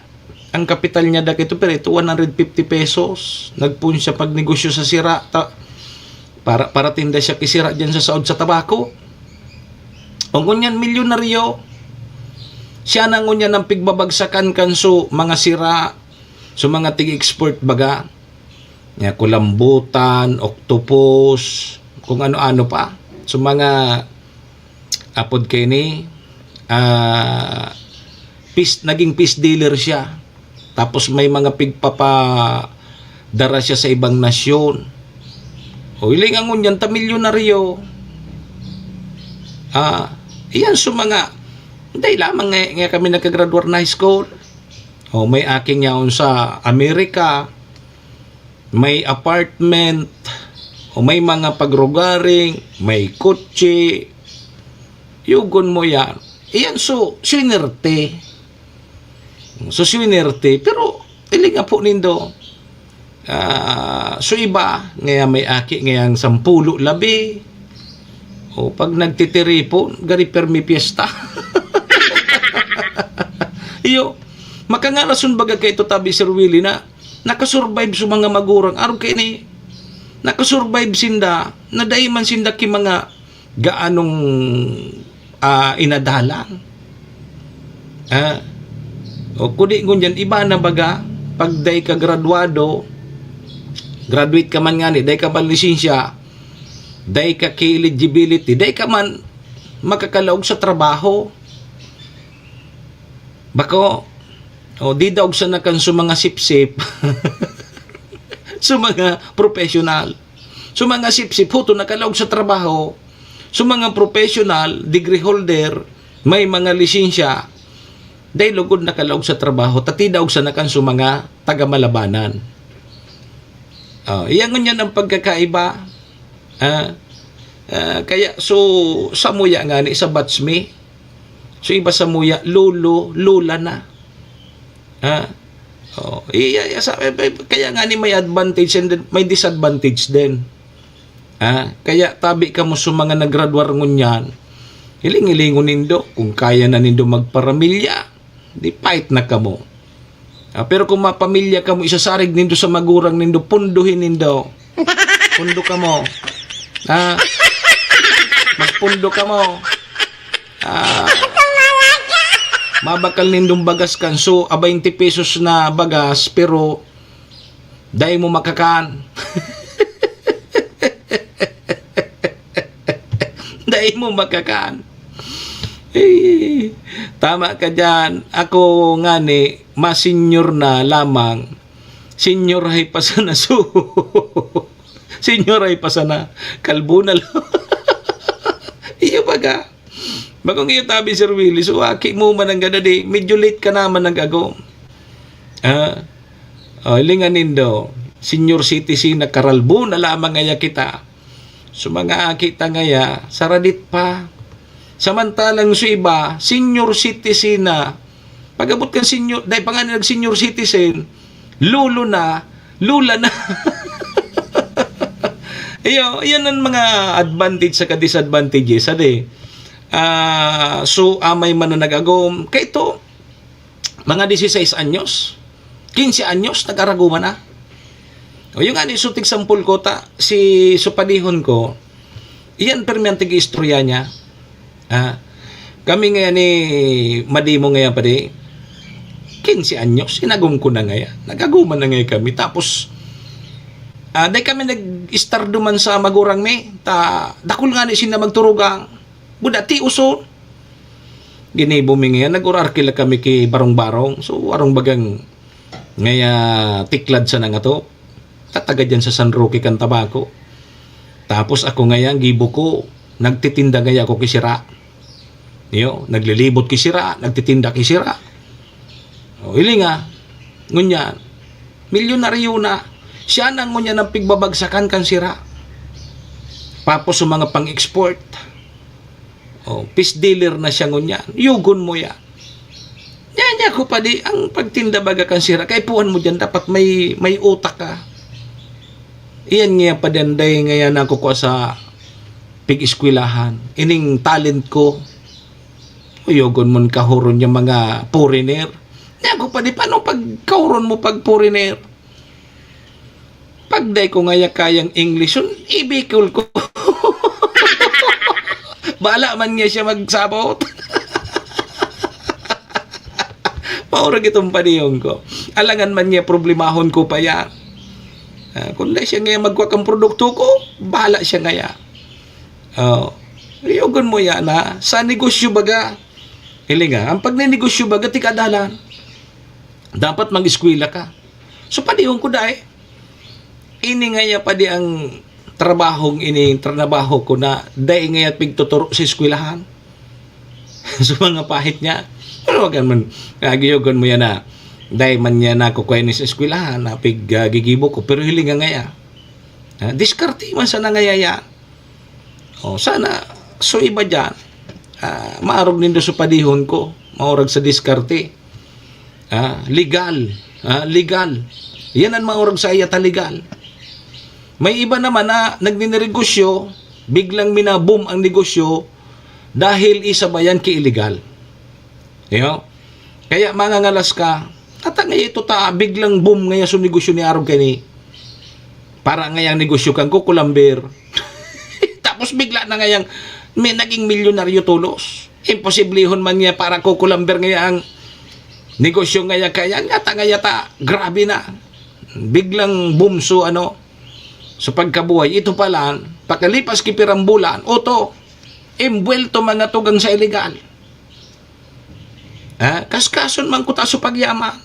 Ang kapital niya dak ito, pero ito 150 pesos. Nagpun siya pag negosyo sa sira. Para tinda siya kisira dyan sa saod sa tabako. O ngunyan, milyonaryo. Siya na ngunyan ang pigbabagsakan kanso mga sira. So mga tig-export baga. Kulambutan, octopus, kung ano-ano pa. So mga apod kayo ni, naging peace dealer siya. Tapos may mga pigpapadara siya sa ibang nasyon. O iling ang ngunyan, milyonaryo. Iyan so mga, hindi lamang nga kami nagkagraduar na high school. O may aking yaon sa Amerika, may apartment, o may mga pagrugaring, may kotse. Yugon mo yan. Iyan so, swinerte. So swinerte, pero iling nga po nindo, So iba, ngaya may aki ngayang 10 labi. O pag nagtitiripo, gari permi piyesta. Iyo, makangarason baga kay ito tabi Sir Willie na nakasurvive sa mga magurang. Araw kay ni, nakasurvive sinda, na dahi man sinda ki mga gaanong inadalang. O kudi ngunyan, iba na baga, pag dahi ka graduado, graduate ka man nga ni, dahi ka man lisensya, dahi ka ki eligibility, dahi ka man makakalaog sa trabaho. Bako, di daog sa nakan sa mga sip-sip, sa mga professional. Sa mga sip-sip, huto nakalaog sa trabaho, sa mga professional, degree holder, may mga lisensya, dahil lugod nakalaog sa trabaho, tati daog sa nakan sa mga taga-malabanan. Iyan ngunyan ang pagkakaiba. Kaya, so, sa muya nga ni, sa batsmi, so iba sa muya, lula na. Kaya nga ni may advantage and may disadvantage din. Kaya tabi ka mo sa mga naggraduar ngunyan, hiling-hilingon nindo, kung kaya na nindo magparamilya, di fight na ka mo. Pero kung mapamilya ka mo, isasarig nindo sa magurang nindo, punduhin nindo. Pundo ka mo. Magpundo ka mo. Mabakal nindong bagas kan. So, 20 pesos na bagas, pero dahil mo makakaan. Dahil mo makakaan. Tama ka dyan. Ako nga ni, mas-senior na lamang. Senior ay pa sana so. Senior ay pa sana. Kalbo na lang. Iyo baga. Bagong iyo tabi Sir Willie, so aki mo man ang gada di, medyo late ka naman ang gagawin. Ilingan nindo, senior citizen na karalbo na lamang ngaya kita. So mga kita ngaya, saradit pa. Samantalang so iba, senior citizen na, pag-abot kang senior, dahil pa nga nag-senior citizen, lula na. Iyo, yan ang mga advantage sa ka-disadvantages, so amay man na nagagom kay ito mga 16 anyos 15 anyos nag-araguma na o yung ani sutig sampul ko si supadihon ko iyan permanente istorya niya kami ngayon ni madimo ngayon pa di 15 anyos sinagom ko na ngayon nagaguma na ngayon kami tapos dahil kami nag-star duman sa magurang me dakul nga ni sina magturugang budati uso. Ginibumi ngayon, nag-urarkila kami ki barong-barong. So, warong bagang ngaya tiklad sa nga to. Tataga dyan sa San Roque kan tabako. Tapos ako ngayon, gibo ko, nagtitinda ngaya ako kisira. Naglilibot kisira, nagtitinda kisira. Ili nga, ngunyan, milyonaryo na. Siya nang ngunyan ang pigbabagsakan kan sira. Tapos sa mga pang-export. Peace dealer na siya ngunyan. Yugon mo yan. Yan ko pa di, ang pagtinda baga kan sira, kaipuhan mo dyan, dapat may utak ka. Iyan nga pa din, dahil ngayon ako ko sa pig-iskwilahan. Ining talent ko, yugon mo kahuron yung mga foreigner. Yan ko pa di, paano pag kahuron mo pag foreigner? Pag day ko ngaya kayang English, ibikul ko. Bala man niya siya magsabot. Paurag itong paniyong ko. Alangan man niya problemahon ko pa yan. Kung siya ngayon magwak ang produkto ko, bahala siya ngayon. Riyugon mo yan sa negosyo baga. Nga, ang pag negosyo baga, tikadalan. Dapat mag-eskwela ka. So paniyong ko dahil. Ini ngayon pa di ang trabaho ko na dahil ngayon pigtuturo sa eskwelahan. So mga pahit niya. Pero wag man, giyogon mo yan na dahil man niya na kukuha sa eskwelahan na gigibo ko. Pero hilinga ngaya. Diskarte man sana ngaya. Sana, so iba dyan. Maarog nindo sa padihon ko. Maurag sa diskarte. Legal. Yan ang maurag sa iya taligal. May iba naman na nagninegosyo, biglang minaboom ang negosyo dahil isa ba yan ki-illegal. Kaya mangangalas ka, at ngayon ito biglang boom ngayon sa negosyo ni Arog kani. Para ngayang negosyo kang kukulamber. Tapos bigla na ngayang may naging milyonaryo tulos. Imposiblehon man niya para kukulamber ngayang negosyo ngaya kaya ngayata grabe na. Biglang boom so sa pagkabuhay. Ito pala, pagkalipas kipirang bulan, oto, imbuelto mga tugang sa illegal. Kaskason man kuta sa pagyaman.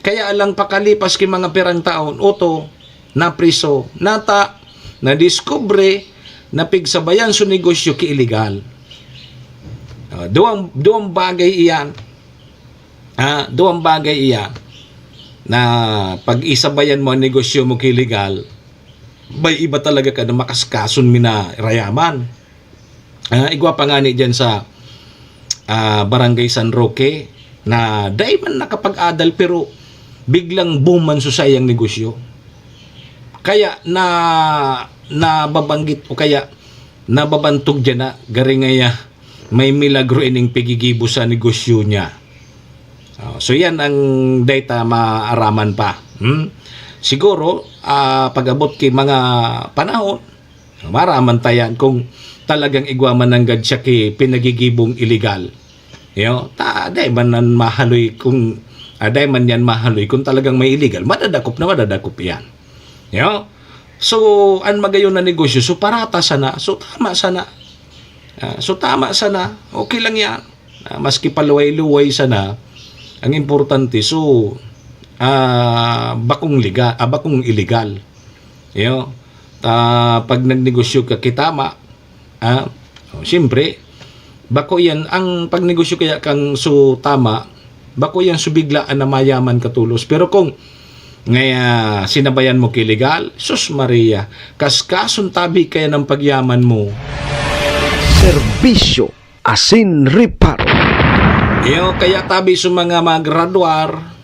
Kaya lang pakalipas ki mga pirang taon, oto, na priso, nata, na diskubre, na pigsabayan sa negosyo ki illegal. Duwang bagay iyan. Duwang bagay iyan na pag isabayan mo ang negosyo mo ki illegal, may iba talaga ka na makaskason mina rayaman. Igwa pa nga ni dyan sa Barangay San Roque na dahil man nakapag-adal pero biglang boom man susayang negosyo. Kaya nababanggit o kaya nababantog dyan na garing ngaya may milagro ining pigigibo sa negosyo niya. So yan ang data maaraman pa. Siguro pag-abot kay mga panahon, maraman tayan kung talagang igwaman ng gadya ki pinagigibong illegal. Day man yan mahaloy kung talagang may illegal, madadakop yan. So an magayon na negosyo, so parata sana, so tama sana, okay lang yan. Maski paluway-luway sana, ang importante so bakong illegal. Pag nagnegosyo ka kitama, siyempre bako yan ang pagnegosyo kaya kang so tama, bako yan subiglaan na mayaman katulos. Pero kung ngaya sinabayan mo kilegal, sus Maria, kaskason tabi kaya ng pagyaman mo. Serbisyo asin reparo. Kaya tabi sa mga graduar,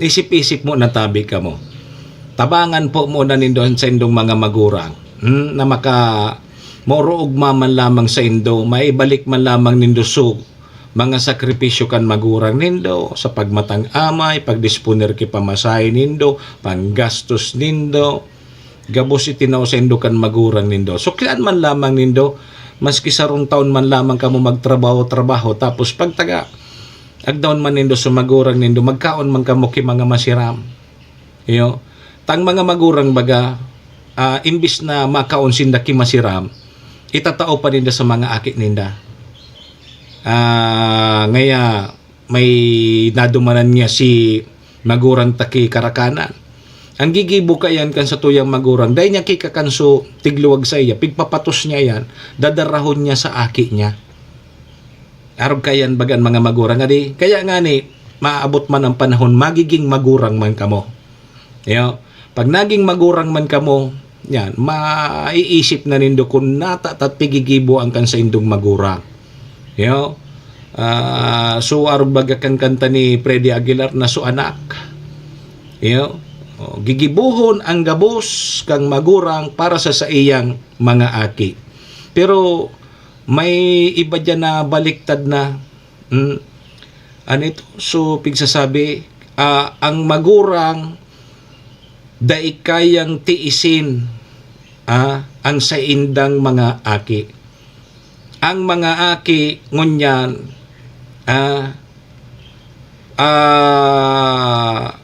isip-isip mo na tabi ka mo. Tabangan po mo na nindo sa indong mga magurang na maka moroog man lamang sa indo, maibalik man lamang nindo so mga sakripisyo kan magurang nindo sa pagmatang amay, pagdisponer ki pamasahe nindo, panggastos nindo, gabos itinaw sa indo kan magurang nindo. So kailan man lamang nindo, maski sarong taon man lamang kamo magtrabaho tapos pagtaga agdaon man nindo sa magurang nindo, magkaon man kamo ki mga masiram. Tang mga magurang baga, imbis na makaon sinda ki masiram, itatao pa ninda sa mga akit ninda. Ngaya may nadumanan niya si magurang taki karakanan. Ang gigibo kayan kan sa tuyang magurang, dahil niya kikakanso tigluwag sa iya, pigpapatos niya yan, dadarahon niya sa aki niya. Arog kayan bagan mga magurang adi. Kaya nga ni, maabot man ang panahon, magiging magurang man kamo. Pag naging magurang man kamo, yan, maiisip na nindo kung natatat pigigibo ang kan sa indong magurang. So arog baga kang kanta ni Freddy Aguilar na so anak. Gigibuhon ang gabos kang magurang para sa iyang mga aki. Pero may iba dyan na baliktad na so pigsasabi, ang magurang dai kayang tiisin ang sa indang mga aki. Ang mga aki ngunyan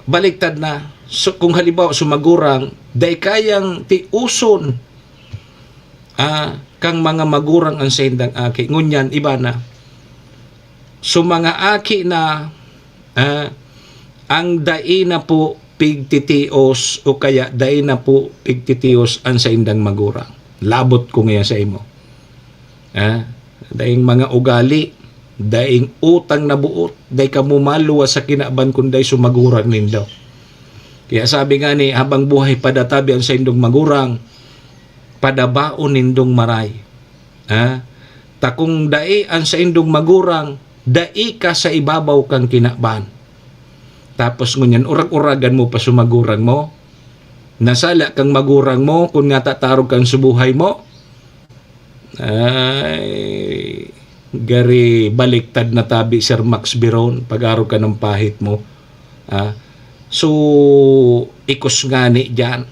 baliktad na. So, kung halimbawa sumagurang dai kayang tiuson kang mga magurang ang sa indang aki, ngunyan iba na. So mga aki na ang dai na po pigtitios o kaya dai na po pigtitios ang sa indang magurang. Labot ko ngayon sa imo. Daing mga ugali, daing utang na buot, daing kamumaluwa sa kinaban kunday sumagurang nindo. Kaya sabi nga ni, habang buhay padatabi ang sa indong magurang, padabaon nindong maray. Takong dai ang sa indong magurang, dai ka sa ibabaw kang kinaban. Tapos ngunyan, urag-uragan mo pa sumagurang mo. Nasala kang magurang mo kung nga tatarog kang subuhay mo. Ay, gari baliktad na tabi Sir Max Biron pag-arog ka ng pahit mo. So, ikos nga ni dyan.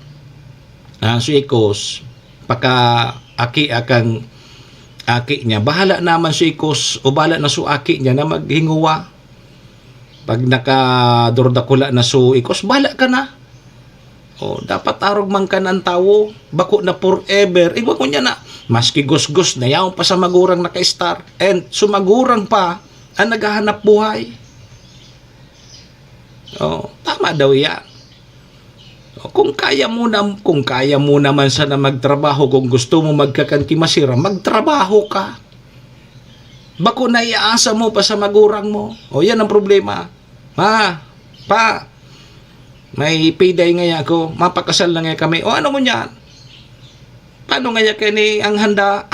So, ikos, paka-aki akang aki niya. Bahala naman si ikos o bahala na su aki niya na maghinguwa. Pag nakadordakula na su ikos, bahala ka na. O, dapat arog man ka ng tao. Bako na forever. Iwa ko niya na. Maski gos-gos na yaw pa sa magurang naka-star. And sumagurang pa ang naghahanap buhay. O, tama daw yan. O, kung kaya mo naman sana magtrabaho, kung gusto mo magkakanti masira, magtrabaho ka. Bako na iaasa mo pa sa magurang mo. O, yan ang problema. Pa, may payday nga ako, mapakasal na nga kami. O, ano mo yan? Paano nga kani ang handa?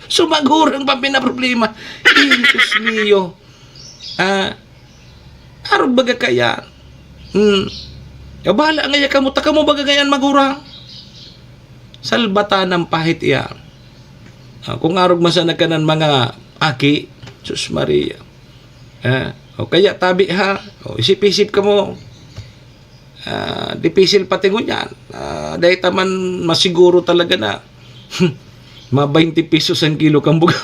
Sumagurang pa pinaproblema. Diyos mio. Arog baga kaya? Bahala nga ka mo, taka mo baga kayan magurang? Salbata ng pahit iyan. Kung arog masana ka ng mga aki, Sus Maria. O kaya tabi ha, isip-isip ka mo. Dipisil pati ko yan. Dahil taman masiguro talaga na ma 20 pesos ang kilo kang buga.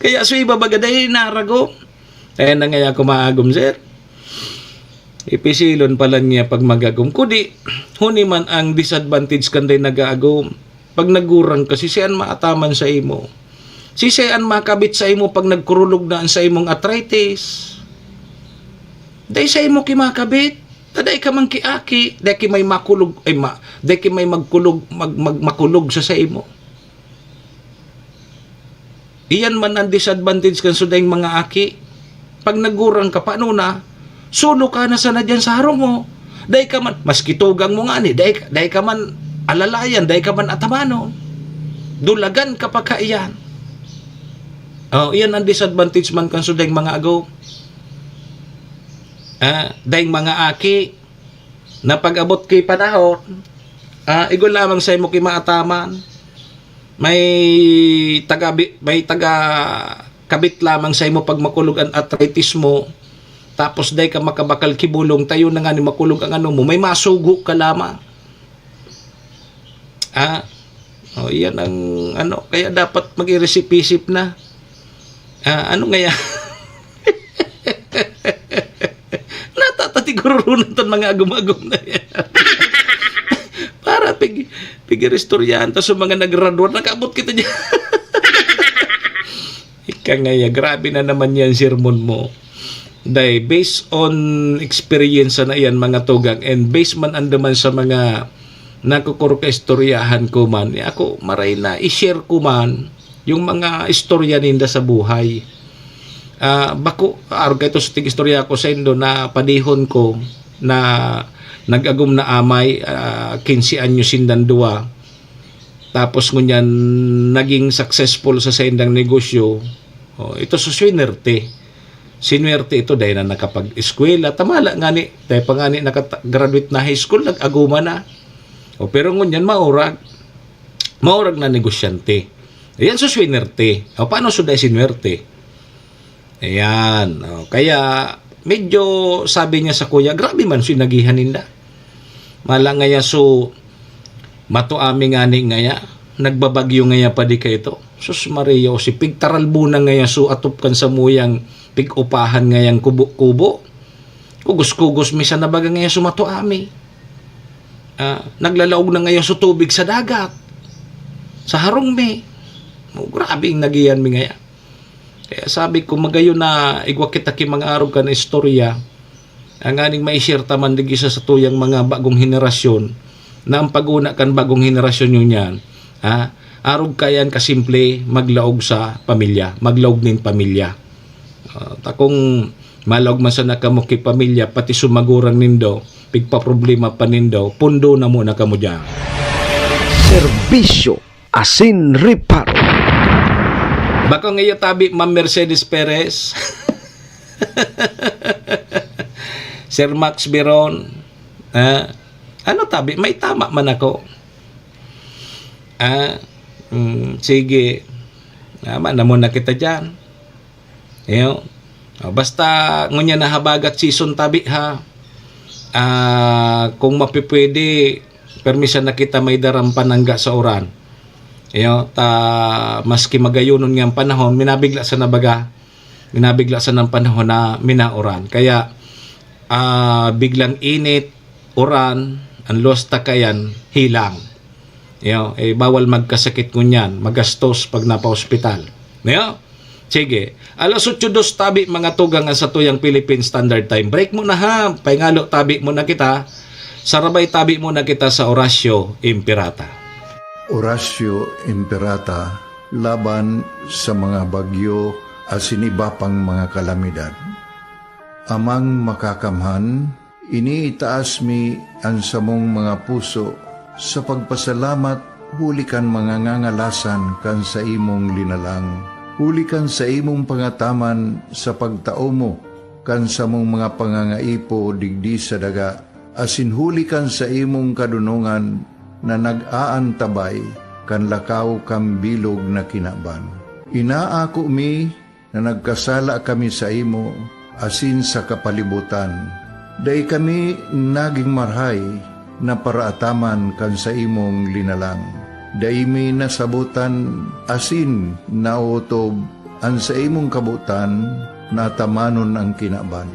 Kaya so iba baga dahil narago. Kaya na nga ako maagom, sir. Ipisilon pala niya pag magagom. Kudi, huni man ang disadvantage kanday nag-aagom. Pag nagurang kasi siyan maataman sa imo. Si siyan makabit sa imo pag nagkurulog na sa imong arthritis. Dahil sa imo kimakabit. Taday ka man kiaki. Dahil ki may makulog. Dahil ki may makulog sa imo. Iyan man ang disadvantage kan so dahil mga aki. Pag nagurang ka, paano na? Sulo ka na sana dyan sa harong mo. Dahil ka man, mas kitugang mo nga ni. Dahil ka man alalayan. Dahil ka man atamano. Dulagan ka pa ka iyan. Iyan ang disadvantage man kan so dahil mga agaw. Dahil mga aki na pag-abot kay panahon, igol lamang sa imo kay maataman. May taga kabit lamang sa imo pag makulog ang arthritis mo. Tapos dahil ka makabakal kibulong, tayo na nga ni makulog ang ano mo, may masugo ka lamang. Yan ang ano, kaya dapat mag-iresip-isip na. Ano nga yan? Natatatiguro ton mga agum-agum na yan. Para pig-restoryan ta sa mga nag-graduate, nakabot kita dyan. Ika nga ya, grabe na naman yan sermon mo. Dahil based on experience na yan mga tugang and based man andaman sa mga nakukuro ka istoryahan ko man, ako maray na i-share ko man yung mga istorya ninda sa buhay. Bako, arga ito sa tig-istorya ko sa indo na padihon ko na nag-agum na amay 15 anyo sindan dua. Tapos ngunyan naging successful sa indang negosyo. Ito sa swinerte. Sinuwerte ito dahil na nakapag-eskwela. Tamala nga ni, dahil pa nga ni nakagraduate na high school, nag-aguma na. Pero ngunyan maurag. Maurag na negosyante. Ayan sa swinerte. Paano so dahil sinuwerte? Ayan. Kaya medyo sabi niya sa kuya, grabe man so nagihan ninda. Mala ngaya so matuami nga ni ngaya. Nagbabagyo ngaya pa di ka ito. Sus Maria, o si pigtaralbuna ngaya so atop kan sa muyang pig-upahan ngayang kubo-kubo. Kugos-kugos misa na baga ngaya so matuami. Naglalaog na ngaya so tubig sa dagat. Sa harong mi. Grabe yung nagiyan mi ngaya. Kaya sabi ko, magayon na igwa kita ki mga araw ka na istorya, ang aning maishare taman digi sa tuyang mga bagong henerasyon, na ang pag-una kan bagong henerasyon nyo yan, araw kayan kasimple maglaog sa pamilya, maglaog nin pamilya. Takong malaog man sana kamo ki pamilya, pati sumagurang nindo, pigpa-problema pa nindo, pundo na muna kamo dyan. Serbisyo asin reparo. Bako ngayon tabi Ma'am Mercedes Perez. Sir Max Biron, ano tabi, may tama man ako. Sige, naman na muna kita dyan. Basta ngunya na habagat season tabi ha. Kung mapipwede, permisan na kita may daram panangga sa oran. Maski magayunon nga ang panahon, minabigla sa nabaga, minabigla sa ng panahon na minaoran. Kaya, biglang init, oran, ang los takayan, hilang. Bawal magkasakit ngunyan, magastos pag napa-hospital. Sige, alas 8:02 tabi mga tugang sa tuyang Philippine Standard Time. Break muna ha, paingalo tabi muna kita. Sarabay tabi muna kita sa Orasyo Imperata. Orasyo Imperata, laban sa mga bagyo asin iba pang mga kalamidad. Amang makakamhan, iniitaas mi ang samong mga puso sa pagpasalamat, huli kan mga ngangalasan kan sa imong linalang. Huli kan sa imong pangataman sa pagtao mo, kan sa mong mga pangangaipo digdi sa daga, asin huli kan sa imong kadunungan na nag-aantabay, kan lakaw kang bilog na kinaban. Inaako mi na nagkasala kami sa imo, asin sa kapalibutan. Day kami naging marhay na paraataman kan sa imong linalang. Daimi nasabutan asin nautob ang sa imong kabutan natamanon ang kinaban.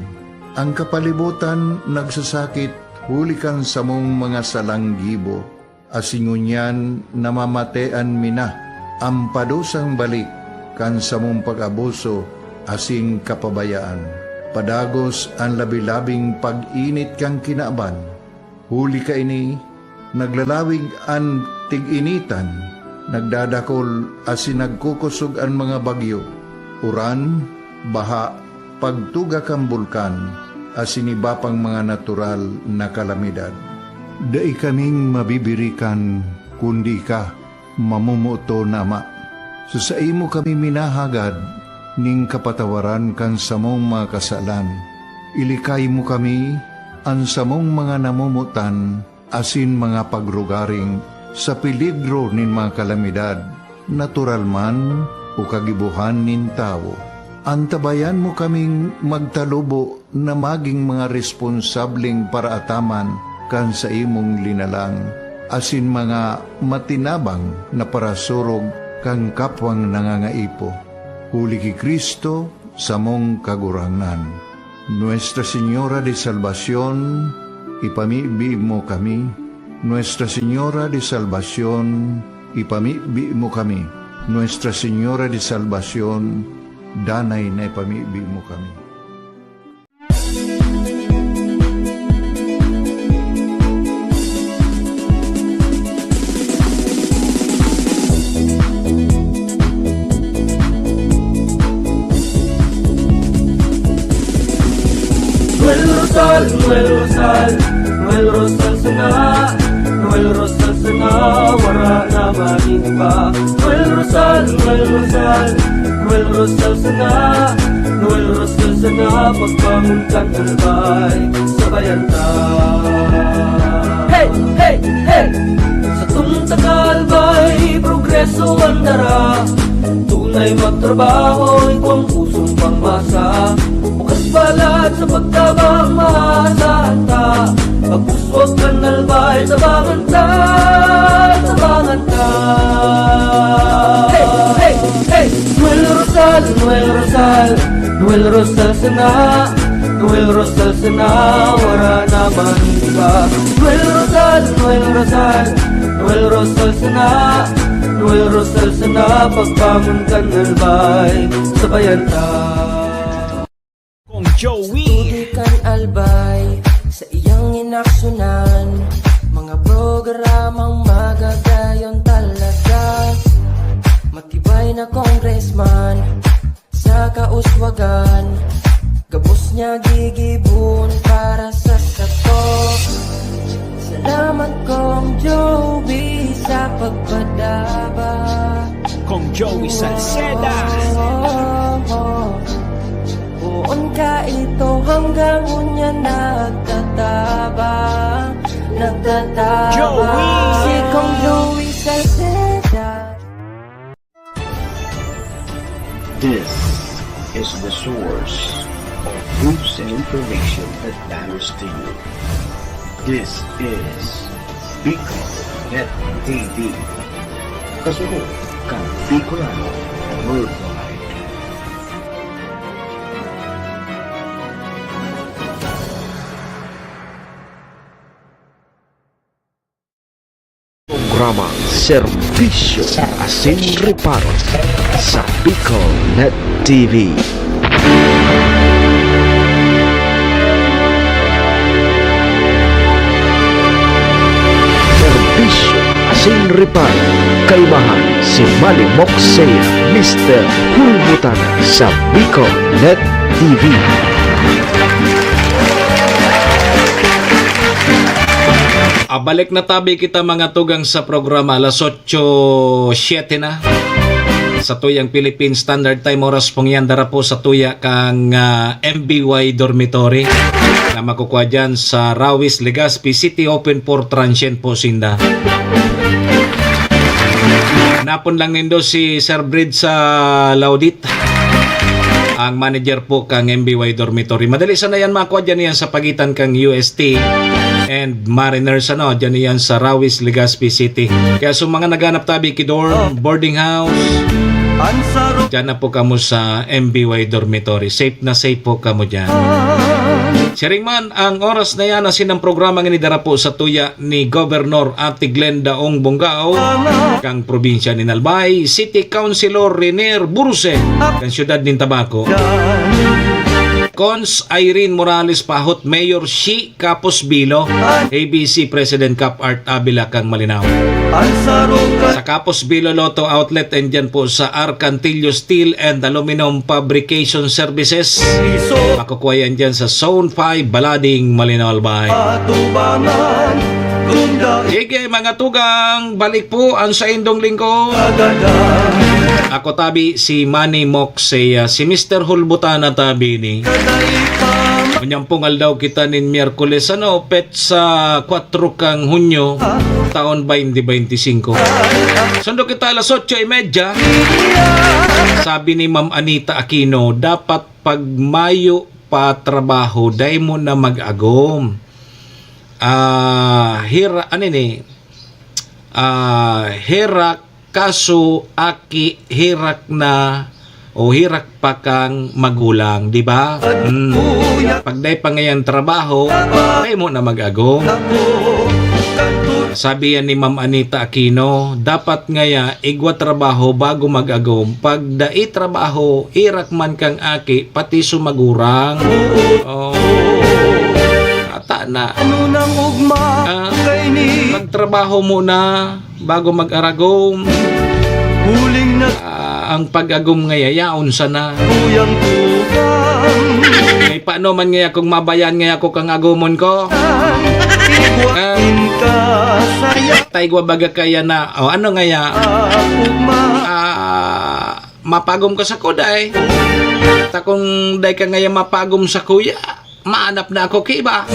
Ang kapalibutan nagsasakit hulikan sa mong mga salanggibo asingunyan namamatean mina ang padusang balik kan sa mong pag-abuso asing kapabayaan. Padagos ang labilabing pag-init kang kinaban. Huli ka ini naglalawig ang tig-initan, nagdadakol asin nagkukusog ang mga bagyo, uran, baha, pagtuga kang bulkan, asin iba pang mga natural na kalamidad. Dai kaming mabibirikan, kundi ka, mamumuto nama. Sa imo kami minahagad, ning kapatawaran kan samong mga kasalan. Ilikay mo kami, ang samong mga namumutan, asin mga pagrugaring sa peligro nin mga kalamidad, natural man o kagibuhan nin tao. Antabayan mo kaming magtalubo na maging mga responsabling paraataman kan sa imong linalang, asin mga matinabang na parasurog kang kapwang nangangaipo. Huli ki Kristo sa mong kagurangan. Nuestra Señora de Salvación, ipamibi mo kami. Nuestra Señora de Salvación, ipamibi mo kami. Nuestra Señora de Salvación, danay na ipamibi mo kami. Noel Rosal, Noel Rosal, Noel Rosal sana, Noel Rosal sana, wala na maninba. Noel Rosal, Noel Rosal, Noel Rosal sana, Noel Rosal sana, pagbangon kang albay, sabayan ta. Hey, hey, hey! Sa tuntagalbay, progreso ang dara, tunay magtrabaho, ikaw ang pusong pangmasa. Bukas balat sa pagtabang maasahan ta, pagpuswag kang albay, sabangan ta, sabangan ta. Hey, hey, hey! Noel Rosal, Noel Rosal, Noel Rosal sana, Noel Rosal sana, wala naman iba. Noel Rosal, Noel Rosal, Noel Rosal sana, Noel Rosal sana, pagbangon kang albay, sabayan ta. Studi kan albay sa iyang inaksyonan, mga programang magagayon talaga. Matibay na congressman sa kauswagan, gabos niya gigibon para sa sato. Salamat kong Joey sa pagpadaba, Kong Joey Salceda. Buon ka hanggang unya nagtatabang si Kong Louie Salceda. This is the source of news and information that matters to you. This is Bicol Net TV. Kasunod kang Bicolano Worldwide. Programa Serbisyo Asin Reparo sa Bicol Net TV. Serbisyo Asin Reparo, kaibahan si Manny Moxea, Mr. Hulbutana sa Bicol Net TV. Balik na tabi kita mga tugang sa programa alas 8:07 na sa tuyang Philippine Standard Time. Oras pong yan dara po sa tuya kang MBY Dormitory na makukuha dyan sa Rawis, Legazpi City. Open for transient po sinda. Napon lang nindo si Sir Brid sa Laudit, ang manager po kang MBY Dormitory. Madali sana yan makuha dyan yan sa pagitan kang UST and Mariners, dyan yan sa Rawis, Legazpi City. Kaya sa mga naghanap tabi kidorm, boarding house, dyan na po kamo sa MBY Dormitory. Safe na safe po kamo dyan. Siring man, ang oras na yan na sinang programa nga nidara po sa tuya ni Governor Ate Glenda Ong Bongao, kang probinsya ni Nalbay, City Councilor Renier Buruse, kang siyudad ng Tabaco. Cons Irene Morales Pahot, Mayor Shi Capos Bilo, ABC President Cap Art Abila kang Malinaw. Sa Capos Bilo Lotto Outlet, and dyan po sa Arcantillo Steel and Aluminum Fabrication Services. Makukuha yan dyan sa Zone 5, Balading, Malinaw, Albay. Sige mga tugang, balik po ang sa indong lingkod. Ako tabi si Manny Moxea, si Mr. Hulbutana tabi ni. Manyampung aldaw kita nin Miyerkules, pet sa 4 kang Hunyo, taon 2025. Sundo kita alas 8:30. Sabi ni Ma'am Anita Aquino, dapat pag Mayo pa trabaho, day mo na mag-agom. Hirak kaso aki hirak na o hirak pa kang magulang, di ba? Pagday pa ngayon trabaho, day mo na mag-agom. Sabi yan ni Ma'am Anita Aquino, dapat ngaya igwa trabaho bago mag-agom. Pag dai trabaho, irak man kang aki, pati sumagurang. Ata na. Magtrabaho muna bago mag-aragom. Ang pag-agom ngaya, yaon sana. May paano man ngaya kung mabayan ngaya ko kang agumon ko. Taygwa baga kaya na, ano ngaya, mapagom ka sa kuday. Takong day ka ngaya mapagom sa kuya, maanap na ako kiba.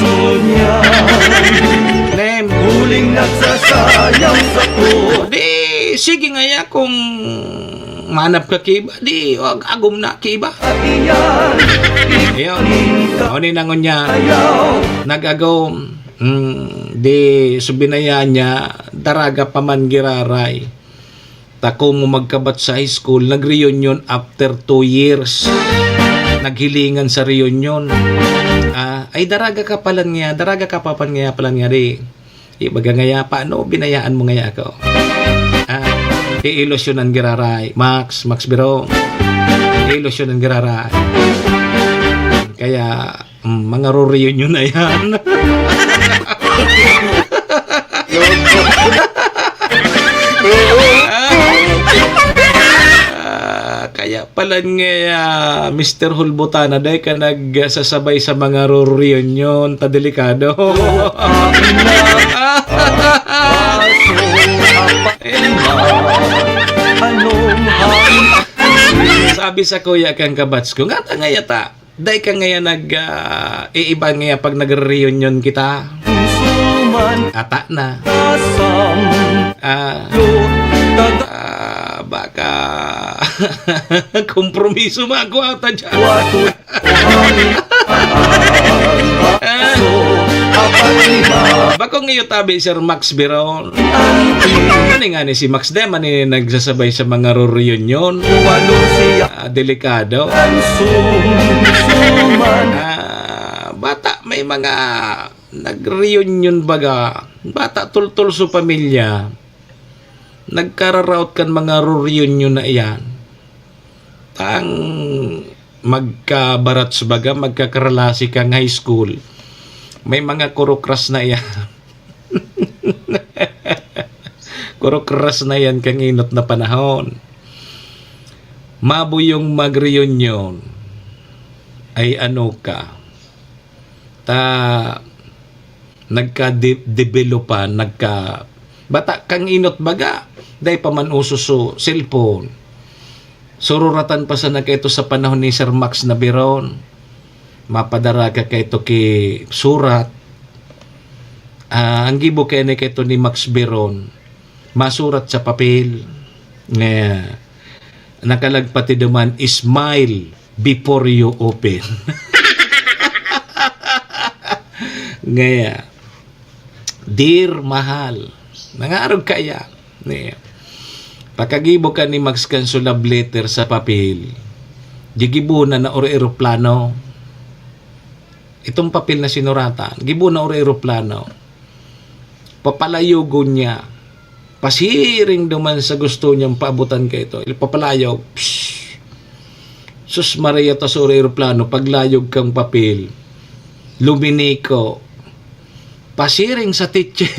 Nem, huling nagsasayang sa ko. Di, sige ngaya kung manap ka kiba, di, wag agom na kiba. Ayun, ni nangon niya, nag-agom. Di, subinaya niya, daraga pa man giraray. Tako mo magkabat sa high school, nag-reunion after 2 years. Naghilingan sa reunion. Ay daraga ka palan nga, daraga ka pa pan nga palan nga di. Ibaga ngaya, paano binayaan mo ngaya ako? Iilusyonan giraray. Max Biro. Iilusyonan giraray. Kaya, mga reunion na yan. Kaya pala nga Mr. Hulbutana day ka nagsasabay sa mga reunion, ta delikado. Sabi sa kuya kang kabats ko, nga ngayata Dahil ka ngayon iiba ngayon pag nag-reunion kita. Ata na. Baka kompromiso mo ako ata dyan. Bako ngayon tabi Sir Max Biron. Ano nga ni si Max Dem ni nagsasabay sa mga reunion. Delikado. Bata may mga nag-reunion baga. Bata tultul sa pamilya. Nagkararaot kan mga reunion na iyan. Tang magkabarat sa baga, magkakarelasi kang high school. May mga kurukras na yan. Kurukras na yan kang inot na panahon. Mabuyong mag-reunion ay ano ka. Nagka-developan, bata kang inot baga. Dahil pa man uso so cellphone. Sururatan pa sana kayo sa panahon ni Sir Max na Biron. Mapadara ka kayo ki surat. Ang gibo kayo ni kayo ni Max Biron. Masurat sa papel. Nakalagpati naman, smile before you open. Ngaya, dear mahal, nangarog kaya. Ngaya, pagkagibo ka ni Max Kanso love letter sa papel, gigibo na aeroplano. Itong papel na sinuratan, gibo na aeroplano. Papalayugo niya. Pasiring duman sa gusto niyang paabutan ka ito. Papalayog. Pshh. Sus Maria ta sa aeroplano, paglayog kang papel. Luminiko. Pasiring sa teacher.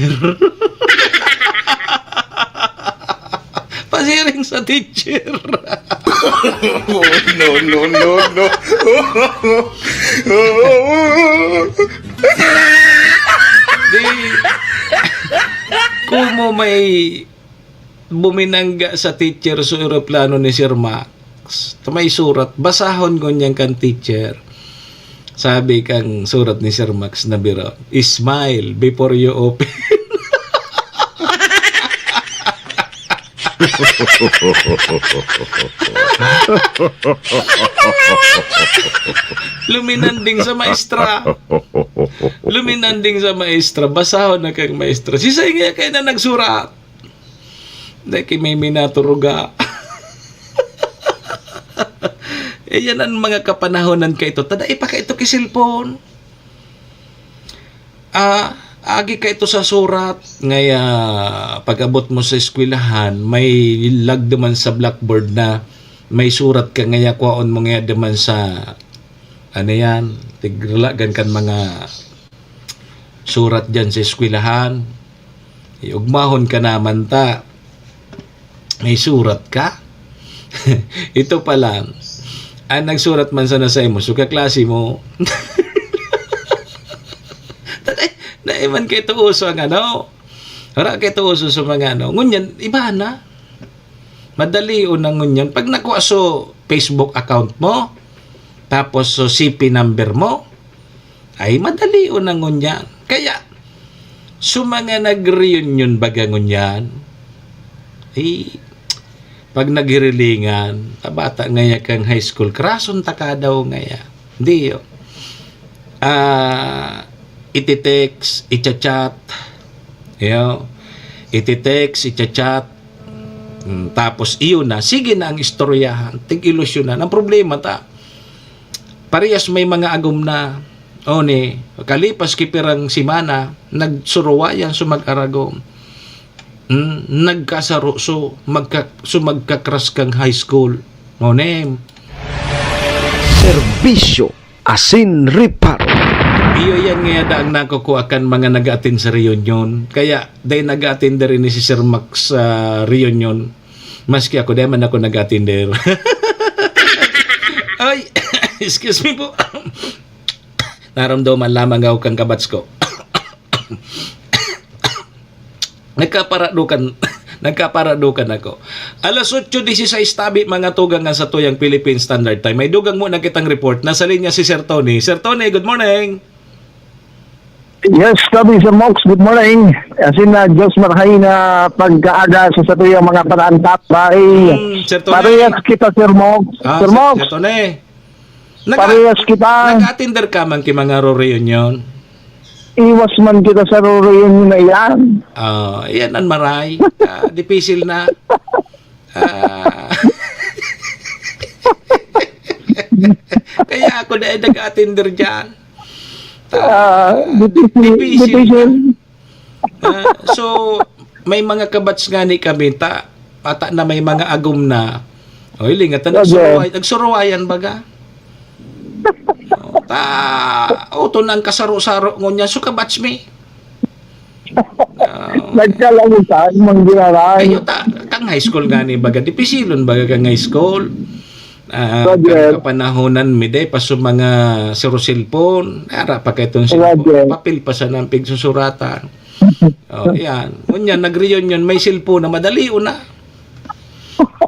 Pasiring sa teacher. Oh, no. Kung mo may buminangga sa teacher sa aeroplano ni Sir Max, may surat, basahon ko niyan kan teacher. Sabi kang surat ni Sir Max na biro, smile before you open. Luminanding sa maestra. Luminanding sa maestra. Basahon na kang maestra. Sisay nga kayo na nagsurat. Dahil may minaturuga. Yan ang mga kapanahonan ka ito. Tada ipa ka ito kisilpon. Agi ka ito sa surat. Ngaya pag-abot mo sa eskwelahan, may lag naman sa blackboard na may surat ka ngaya kwaon mo ngaya naman sa ano yan, tigralagan kan mga surat dyan sa eskwelahan. Iugmahon ka naman ta. May surat ka? Ito pa lang. Ang nagsurat man sana sa imo, so kaklase mo. Naiman kayo ito uso ang ano. Hara kayo ito uso sa mga ano. Ngunyan, iba na. Madali unang ngunyan. Pag nakuha so Facebook account mo, tapos so CP number mo, ay madali unang ngunyan. Kaya, so mga nag-reunion baga ngunyan, ay, pag nagirilingan, tabata ngaya kang high school, krason taka daw ngaya. Hindi yun. Iti-text, iti-chat, iti-text, iti-chat, tapos iyon na, sige na ang istoryahan, tig-ilusyonan. Ang problema ta, parehas may mga agom na, ni, kalipas kipirang simana, nagsuruwayan sumag-aragom, nagkasaro so magkakras kang high school. Name. Serbisyo asin reparo. Iyo yan nga daang nakukuha kan mga nag-attend sa reunion. Kaya, dahil nag-attend rin ni si Sir Max sa reunion. Maski ako, dahil man ako nag-attend rin. Ay, excuse me po. Naramdaman lamang ako kang kabats ko. Nagkaparadukan ako. Alas 8:16 tabi mga tugang nga sa tuyang Philippine Standard Time. May dugang mo na kitang report. Nasa linya si Sir Tony. Sir Tony, good morning. Yes, kami Sir Mox, good morning. As in, Diyos marhay na pagkaaga sa tuyang mga paraantap. Sir Tony. Parehas kita, Sir Mox. Sir Mox, Sir Tony. parehas kita. Nag-attender ka man ki mga reunion. Iwas man kita sa reunion na yan. Yan ang maray. Dipisil na. Kaya ako na nag-attender dyan. Division. So, may mga kabats nga ni kami, pata na may mga agum na. O, ilingatan, nagsuruwayan baga. Ito na ang kasaro-saro ngunya. So, kabats mi. Nagkalamutan, manggiraray. Ayo, kang high school nga ni baga. Dipisilon baga kang high school. Kang kapanahonan mi day paso mga cellphone. Ara pa kay itong cellphone. Papel pa sa nampig susuratan. Yan. Ngunya, nag-reunion, may cellphone na madali una.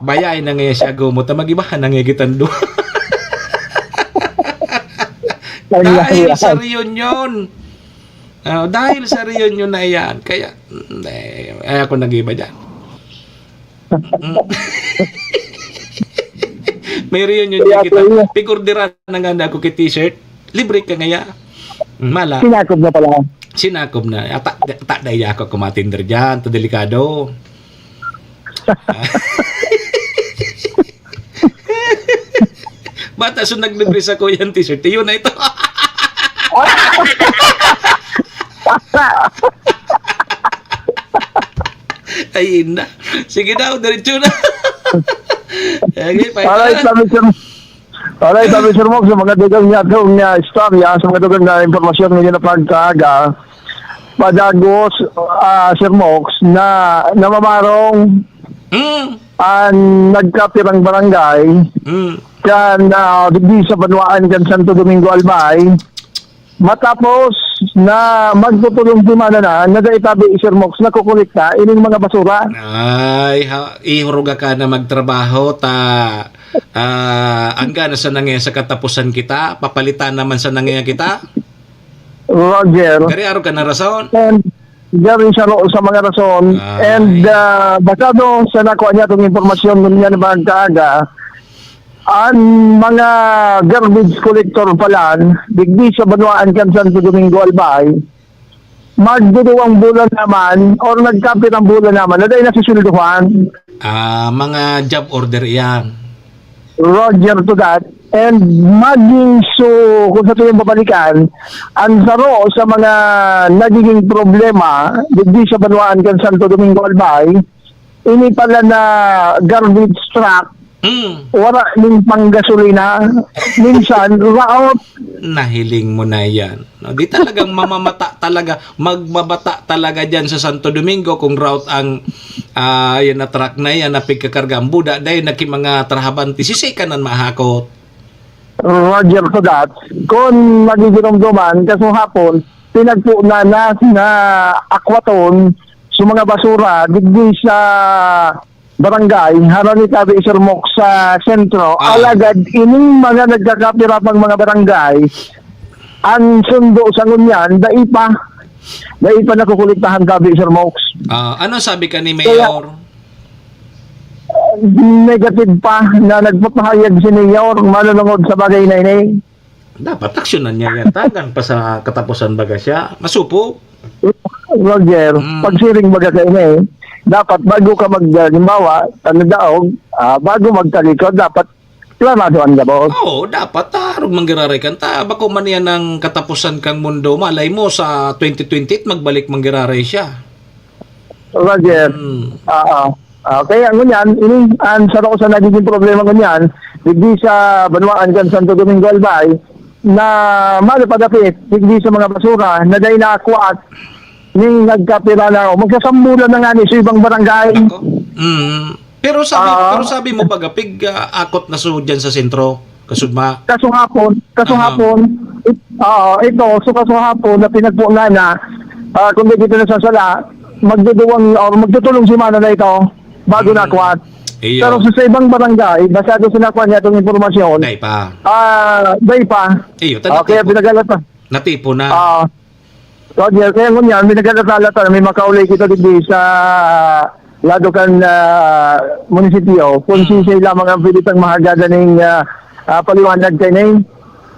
Bayay na ngayon siya gumot. Magibahan na ngayon kitando. Dahil sa reunion. Dahil sa reunion na yan. Kaya, ako nag-iba dyan. May reunion niya kita. Pigurdiran na nga na ako kay t-shirt. Libre ka ngaya. Mala. Sinakob na pala. Sinakob na. Tak daya ako kumatinder dyan. Ito delikado. Bata so naglibre sa ko yan t-shirt. Yun na ito. Ay na. Sige daw, diretso na. Okay, Alright, sabi Sir Mox, sa mga dugang niya istorya, sa mga dugang na impormasyon ngayon na pagkaaga, padagos, Sir Mox, na namamarong ang nagkapirang barangay kan di sa Banwaan kan Santo Domingo Albay, matapos na magtutulong dimana na nadaitabi Sir Mox na kukulikta ining mga basura. Ay, ihuruga ka na magtrabaho ang gana sa nangyay sa katapusan kita, papalitan naman sa nangyay kita. Roger. Kari araw ka na rason. And gari sa mga rason. And basado sa nakuha niya itong impormasyon nun niya na magkaaga, ang mga garbage collector pala, digdi sa Banwaan kan Santo Domingo Albay, magduduwang bulan naman or nagkapit ang bulan naman na dahil nasisilduhan. Mga job order yan. Roger to that. And maging kung sa ito yung babalikan, ang saro sa mga nagiging problema digdi sa Banwaan kan Santo Domingo Albay, ini pala na garbage truck, wala ning panggasolina, minsan raot. Nahiling mo na yan. No, di talagang magbabata talaga dyan sa Santo Domingo kung route ang yan na truck na yan na pigkakarga ang buda dahil naki mga trahabanti sisikanan mahakot. Roger to that. Kung magiginomdoman kaso hapon pinagpuna na akwaton sa mga basura digdi sa barangay, harani tabi Sir Mox sa sentro, alagad ining mga nagkakapirapang mga barangay, ang sundo sa ngunyan, daipa nakukuliktahan tabi Sir Mox. Ano sabi ka ni Mayor? Negative pa na nagpapahayag si Mayor, malulungod sa bagay na ini. Dapat aksyonan niya yan. Tagan pa sa katapusan baga siya. Masupo. Roger, pagsiring baga sa ini, dapat bago ka maglimbawa, tanadaog, bago magtalikod, dapat klaraduan ka po. Oo, dapat tarong manggiraray kan. Bako man yan ang katapusan kang mundo, malay mo sa 2028 magbalik manggiraray siya. Roger, kaya ngunyan, ini ang saro ko sa nagiging problema ngunyan, digdi sa Banwaan kan Santo Domingo Albay, na malapadapit, digdi sa mga basura, na dahil naakwat, ning nagkapira na ako. Magsasambulan na nga ni sa ibang barangay. Pero sabi mo baga pig akot na so dyan sa sentro, kasudma. Kaso hapon, ito, so kaso hapon na pinagpuna na, kung dito na sa sala, magduduwang or magtutulong si Mana na ito bago nakuha. Iyo. Pero sa ibang barangay, masyado sinakuha niya itong impormasyon. Day pa. Day pa. Iyo, Kaya pinagalata. natipo na. Roger, kaya ngunyan, minagalata, may makaulay kita din sa Ladocan munisipyo. Kung siya lamang ang pilitang mahagada ng paliwanag kay Nay.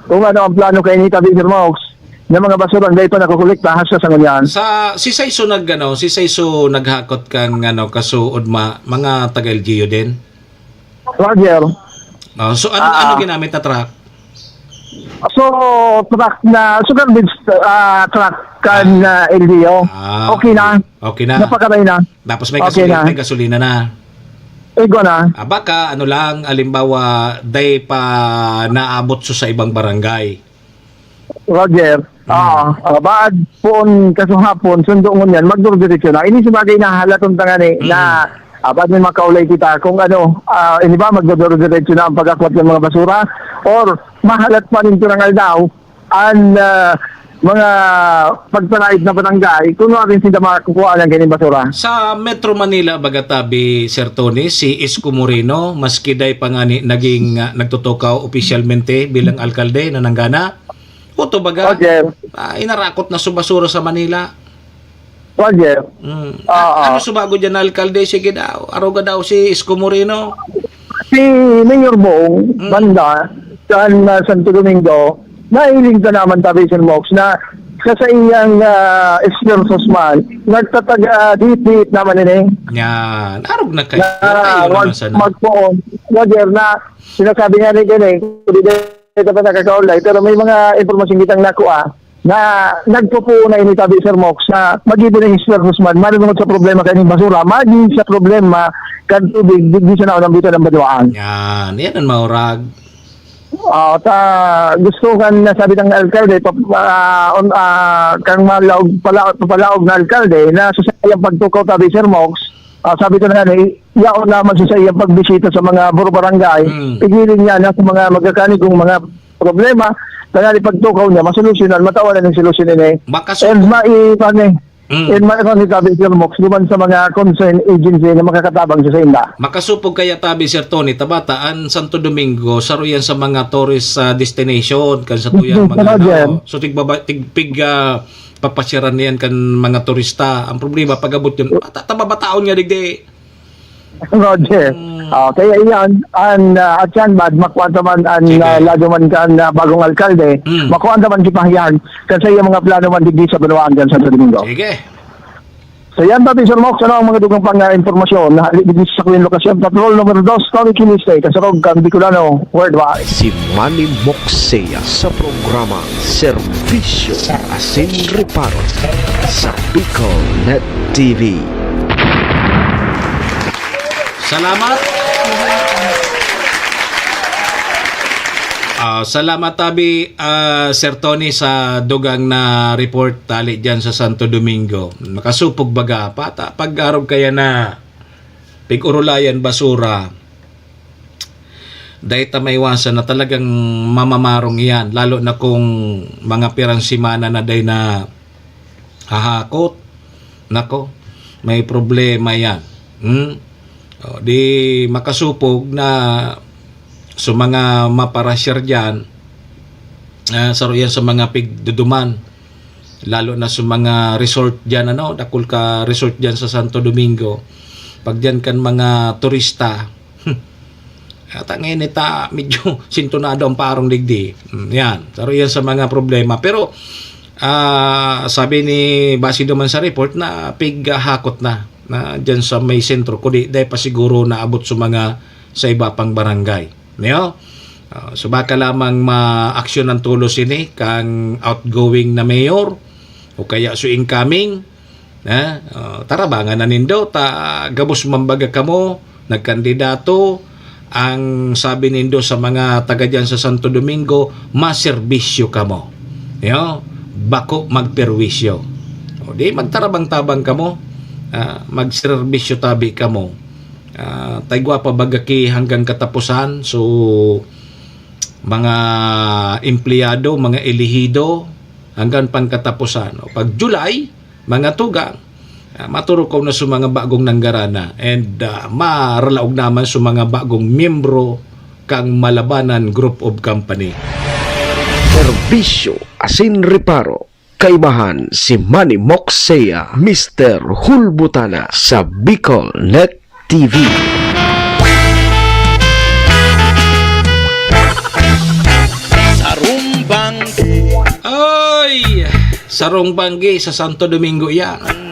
Kung ano ang plano kay Nita Bigger Mox, na mga basurang day pa nakukulikta hasa sa ngunyan. Sa si Saiso naghakot kang kasuod mga taga-LGU din. Roger. So ano ginamit na truck? So, truck na, garbage truck kan LDO. Okay na. Okay na. Napakaray na. Tapos may Okay na. gasolina na. Ego na. Baka lang, alimbawa, day pa naabot sa ibang barangay. Roger. Baad poon kasuhapon, sundo ngunyan, magdurdiretso na. Ini sabagay na halatong tangani na baad may makaulay kita kung ini ba magdurdiretso na ang pag-akwat ng mga basura or mahalat pa rin turangal daw ang mga pagpanaid na barangay kung rin sila makakuha ng ganyan basura. Sa Metro Manila, bagatabi, Sir Tony, si Isko Moreno, maski day pa nga naging nagtutukaw opisyalmente bilang alkalde na nanggana, Oto baga, inarakot na subasura sa Manila. Roger. Ano subago dyan na alkalde? Sige daw, aroga daw si Isko Moreno. Si Mayor Bong, banda, saan Santo Domingo, nailing ka naman tabi Sir Mox na sa iyang esforsos man, nagtataga-dipit naman ini. Yan, arog na kayo. Magpoon. Roger na, sinasabi nga rin ganun, ito pa nakakaulay, pero may mga informasyon kitang nakuha na nagpupo na ini tabi Sir Mox na mag-ibo ng esforsos man, marunong sa problema kanyang basura, maging sa problema kan tubig, di siya na unang bito ng baduaan. Yan ang maurag. Gusto kan sabi ng alkalde kang palaog na alkalde na sa iyang pagtukaw tabi Sir Mox, sabi ko na nga iyaon naman sa iyang pagbisita sa mga buro barangay, pigilin niya na sa mga magkakanigong mga problema kaya pagtukaw niya masolusyonan, matawanan ng solusyon niya and maikon ni tabi Sir Mox duman sa mga concerned agency na makakatabang sa inda. Makasupog kaya tabi Sir Tony, tabataan Santo Domingo, saruyan sa mga tourist destination, kan sa tuyang mga so tigpig papasyaran niyan kan mga turista. Ang problema pagabot yun, tababataon nga digdi. Roger. Kaya yan, at yan bad, makuha man ang lado man kan bagong alkalde, makuha man kipahyan kasi yung mga plano man digdi sa Banuan dyan sa Santo Domingo. Sige. So yan tabi Sir Mox, ang mga dugang pang informasyon na digdi sa Queen Lokasyon, Patrol numero 2, Tony Kinistay, Kasarog, Bicolano, Worldwide. Si Manny Moxea sa programa Serbisyo Asin Reparo sa Bicol Net TV. Salamat. Salamat tabi Sir Tony sa dugang na report tali dyan sa Santo Domingo. Makasupog baga pag-arog kaya na pig-urulayan basura. Dahil maiwasan na talagang mamamarong iyan, lalo na kung mga pirang simana na day na hahakot. Nako, may problema yan. Di makasupog na sa mga maparasyar dyan, saruyan sa mga pigduduman, lalo na sa mga resort dyan, dakul ka resort dyan sa Santo Domingo. Pag dyan kan mga turista, at ngayon medyo sintonado ang parong digdi. Yan, saruyan sa mga problema. Pero sabi ni Basido man sa report na pighakot na dyan sa may sentro, kundi dahil pa siguro naabot sa iba pang barangay. So baka lamang ma-aksyon ng tulos ini kang outgoing na mayor o kaya so incoming tarabangan na nindo gabos mambaga kamo nagkandidato ang sabi nindo sa mga taga dyan sa Santo Domingo, maserbisyo kamo bako magperwisyo o di magtarabang-tabang kamo, magserbisyo tabi kamo, taygwa pa bagaki hanggang katapusan. So mga empleyado, mga elihido hanggang pang katapusan. O pag July, mga tugang Maturukaw na sa mga bagong nanggarana and maralaog naman sa mga bagong miyembro kang Malabanan Group of Company. Serbisyo asin reparo. Kaibahan si Manny Moxea, Mr. Hulbutana sa Bicol Net TV. Ay! Sarong Banggi sa Santo Domingo yan.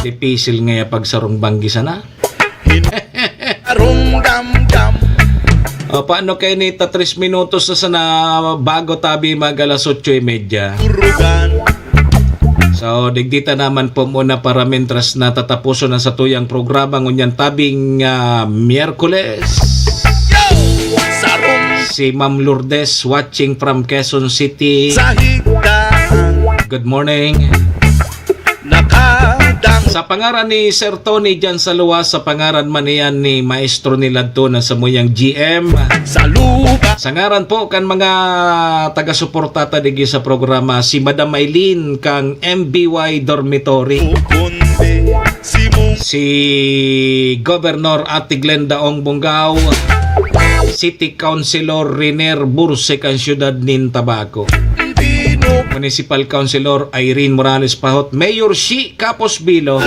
Dipisil nga pag sarong Banggi sana. Paano kayo ni 3 minutos na sana bago tabi magalas 8:30? So, digdita naman po muna para mentras natatapuso na sa tuyang programa ngunyan tabing Miyerkules. Si Ma'am Lourdes watching from Quezon City. Good morning. Sa pangaran ni Sir Tony dyan sa luwas, sa pangaran man niyan ni Maestro Niladto na sa muyang GM. Sa ngaran po kan mga taga-suportata digi sa programa, si Madam Aileen kang MBY Dormitory. Si Governor Ate Glenda Ong Bungaw, City Councilor Riner Bursek ang siyudad nin Tabaco, Municipal Councilor Irene Morales Pahot, Mayor Shi Capos Bilo,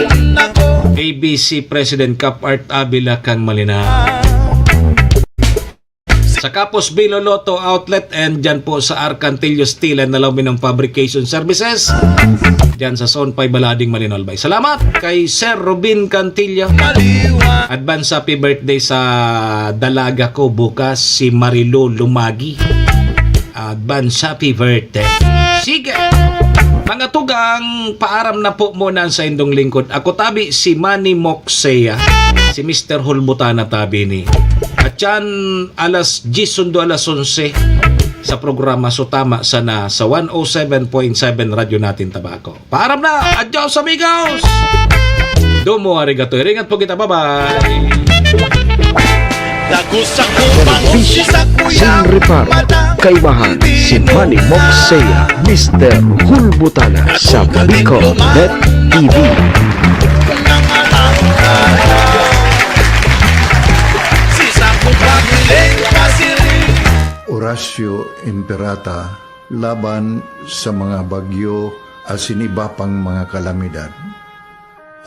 ABC President Cap Art Abila kang Malinaw. Sa Capos Bilo Lotto Outlet and dyan po sa Arcantillo Steel and Aluminum Fabrication Services, dyan sa Zone 5 Balading Malinaw Albay. Salamat kay Sir Robin Cantillo. Advance happy birthday sa dalaga ko bukas, si Marilu Lumagi. Advance happy birthday. Sige, mga tugang, paaram na po muna sa indong lingkod. Ako tabi si Manny Moxea, si Mr. Hulbutana tabi ni. At yan, alas 10 sundo alas 11 sa programa Sutama sana sa 107.7 radyo natin Tabaco. Paaram na! Adios amigos! Domo arigato. Ringat po kita. Bye-bye! Serbisyo asin reparo. Kaibahan si Manny Moxea, Mr. Hulbutana sa Bicol Net TV. Horacio Imperata laban sa mga bagyo asin iba pang mga kalamidad.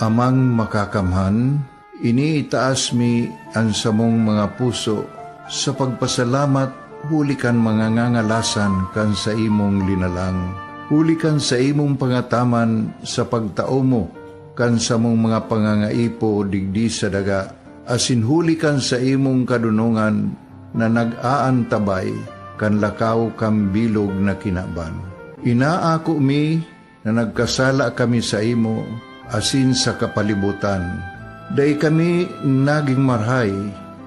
Amang makakamhan, iniitaas mi ang samong mga puso sa pagpasalamat, hulikan mga ngangalasan kan sa imong linalang. Hulikan sa imong pangataman sa pagtao mo kan sa mong mga pangangaipo digdi sa daga. Asin hulikan sa imong kadunungan na nag-aantabay kan lakaw kang bilog na kinaban. Inaako mi na nagkasala kami sa imo asin sa kapalibutan. Day kami naging marhay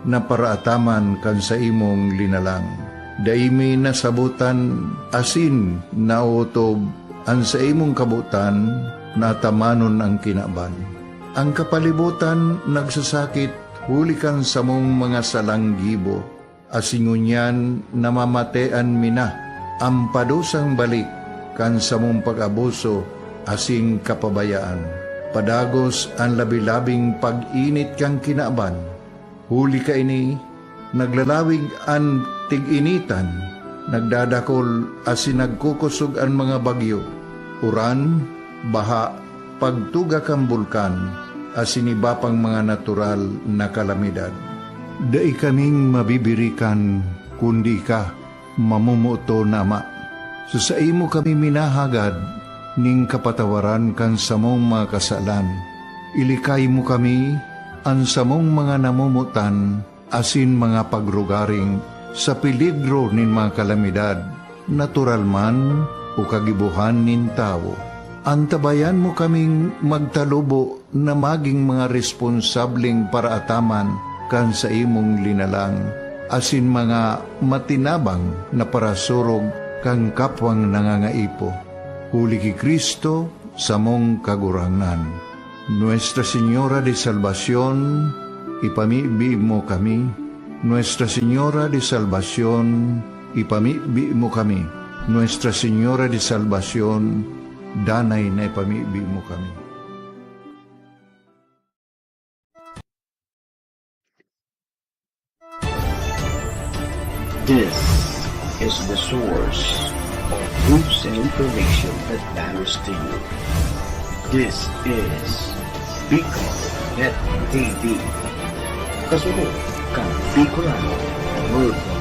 na paraataman kan sa imong linalang. Day mi nasabutan asin nautob ang sa imong kabutan na tamanon ang kinaban. Ang kapalibutan nagsasakit hulikan sa mong mga salanggibo. Asingunyan namamatean mina ang padusang balik kan sa mong pag-abuso asing kapabayaan. Padagos ang labi-labing pag-init kang kinaban. Huli ka ini, naglalawig ang tig-initan, nagdadakol asin nagkukusog ang mga bagyo. Uran, baha, pagtuga kang bulkan, asin iba pang mga natural na kalamidad. Dai kaming mabibirikan, kundi ka, mamumuto na ama. So sa imo kami minahagad, ning kapatawaran kan samong mga kasalan. Ilikay mo kami, ang samong mga namumutan, asin mga pagrugaring, sa peligro nin mga kalamidad, natural man o kagibuhan nin tao. Antabayan mo kaming magtalubo na maging mga responsableng paraataman kan sa imong linalang, asin mga matinabang na parasurog kang kapwang nangangaipo. Huli ki Kristo sa mong kagurangan. Nuestra Señora de Salvación, ipamibi mo kami. Nuestra Señora de Salvación, ipamibi mo kami. Nuestra Señora de Salvación, danay na ipamibi mo kami. This is the source of news and information that matters to you. This is Bicol Net TV. Kasunod kang Bicolano World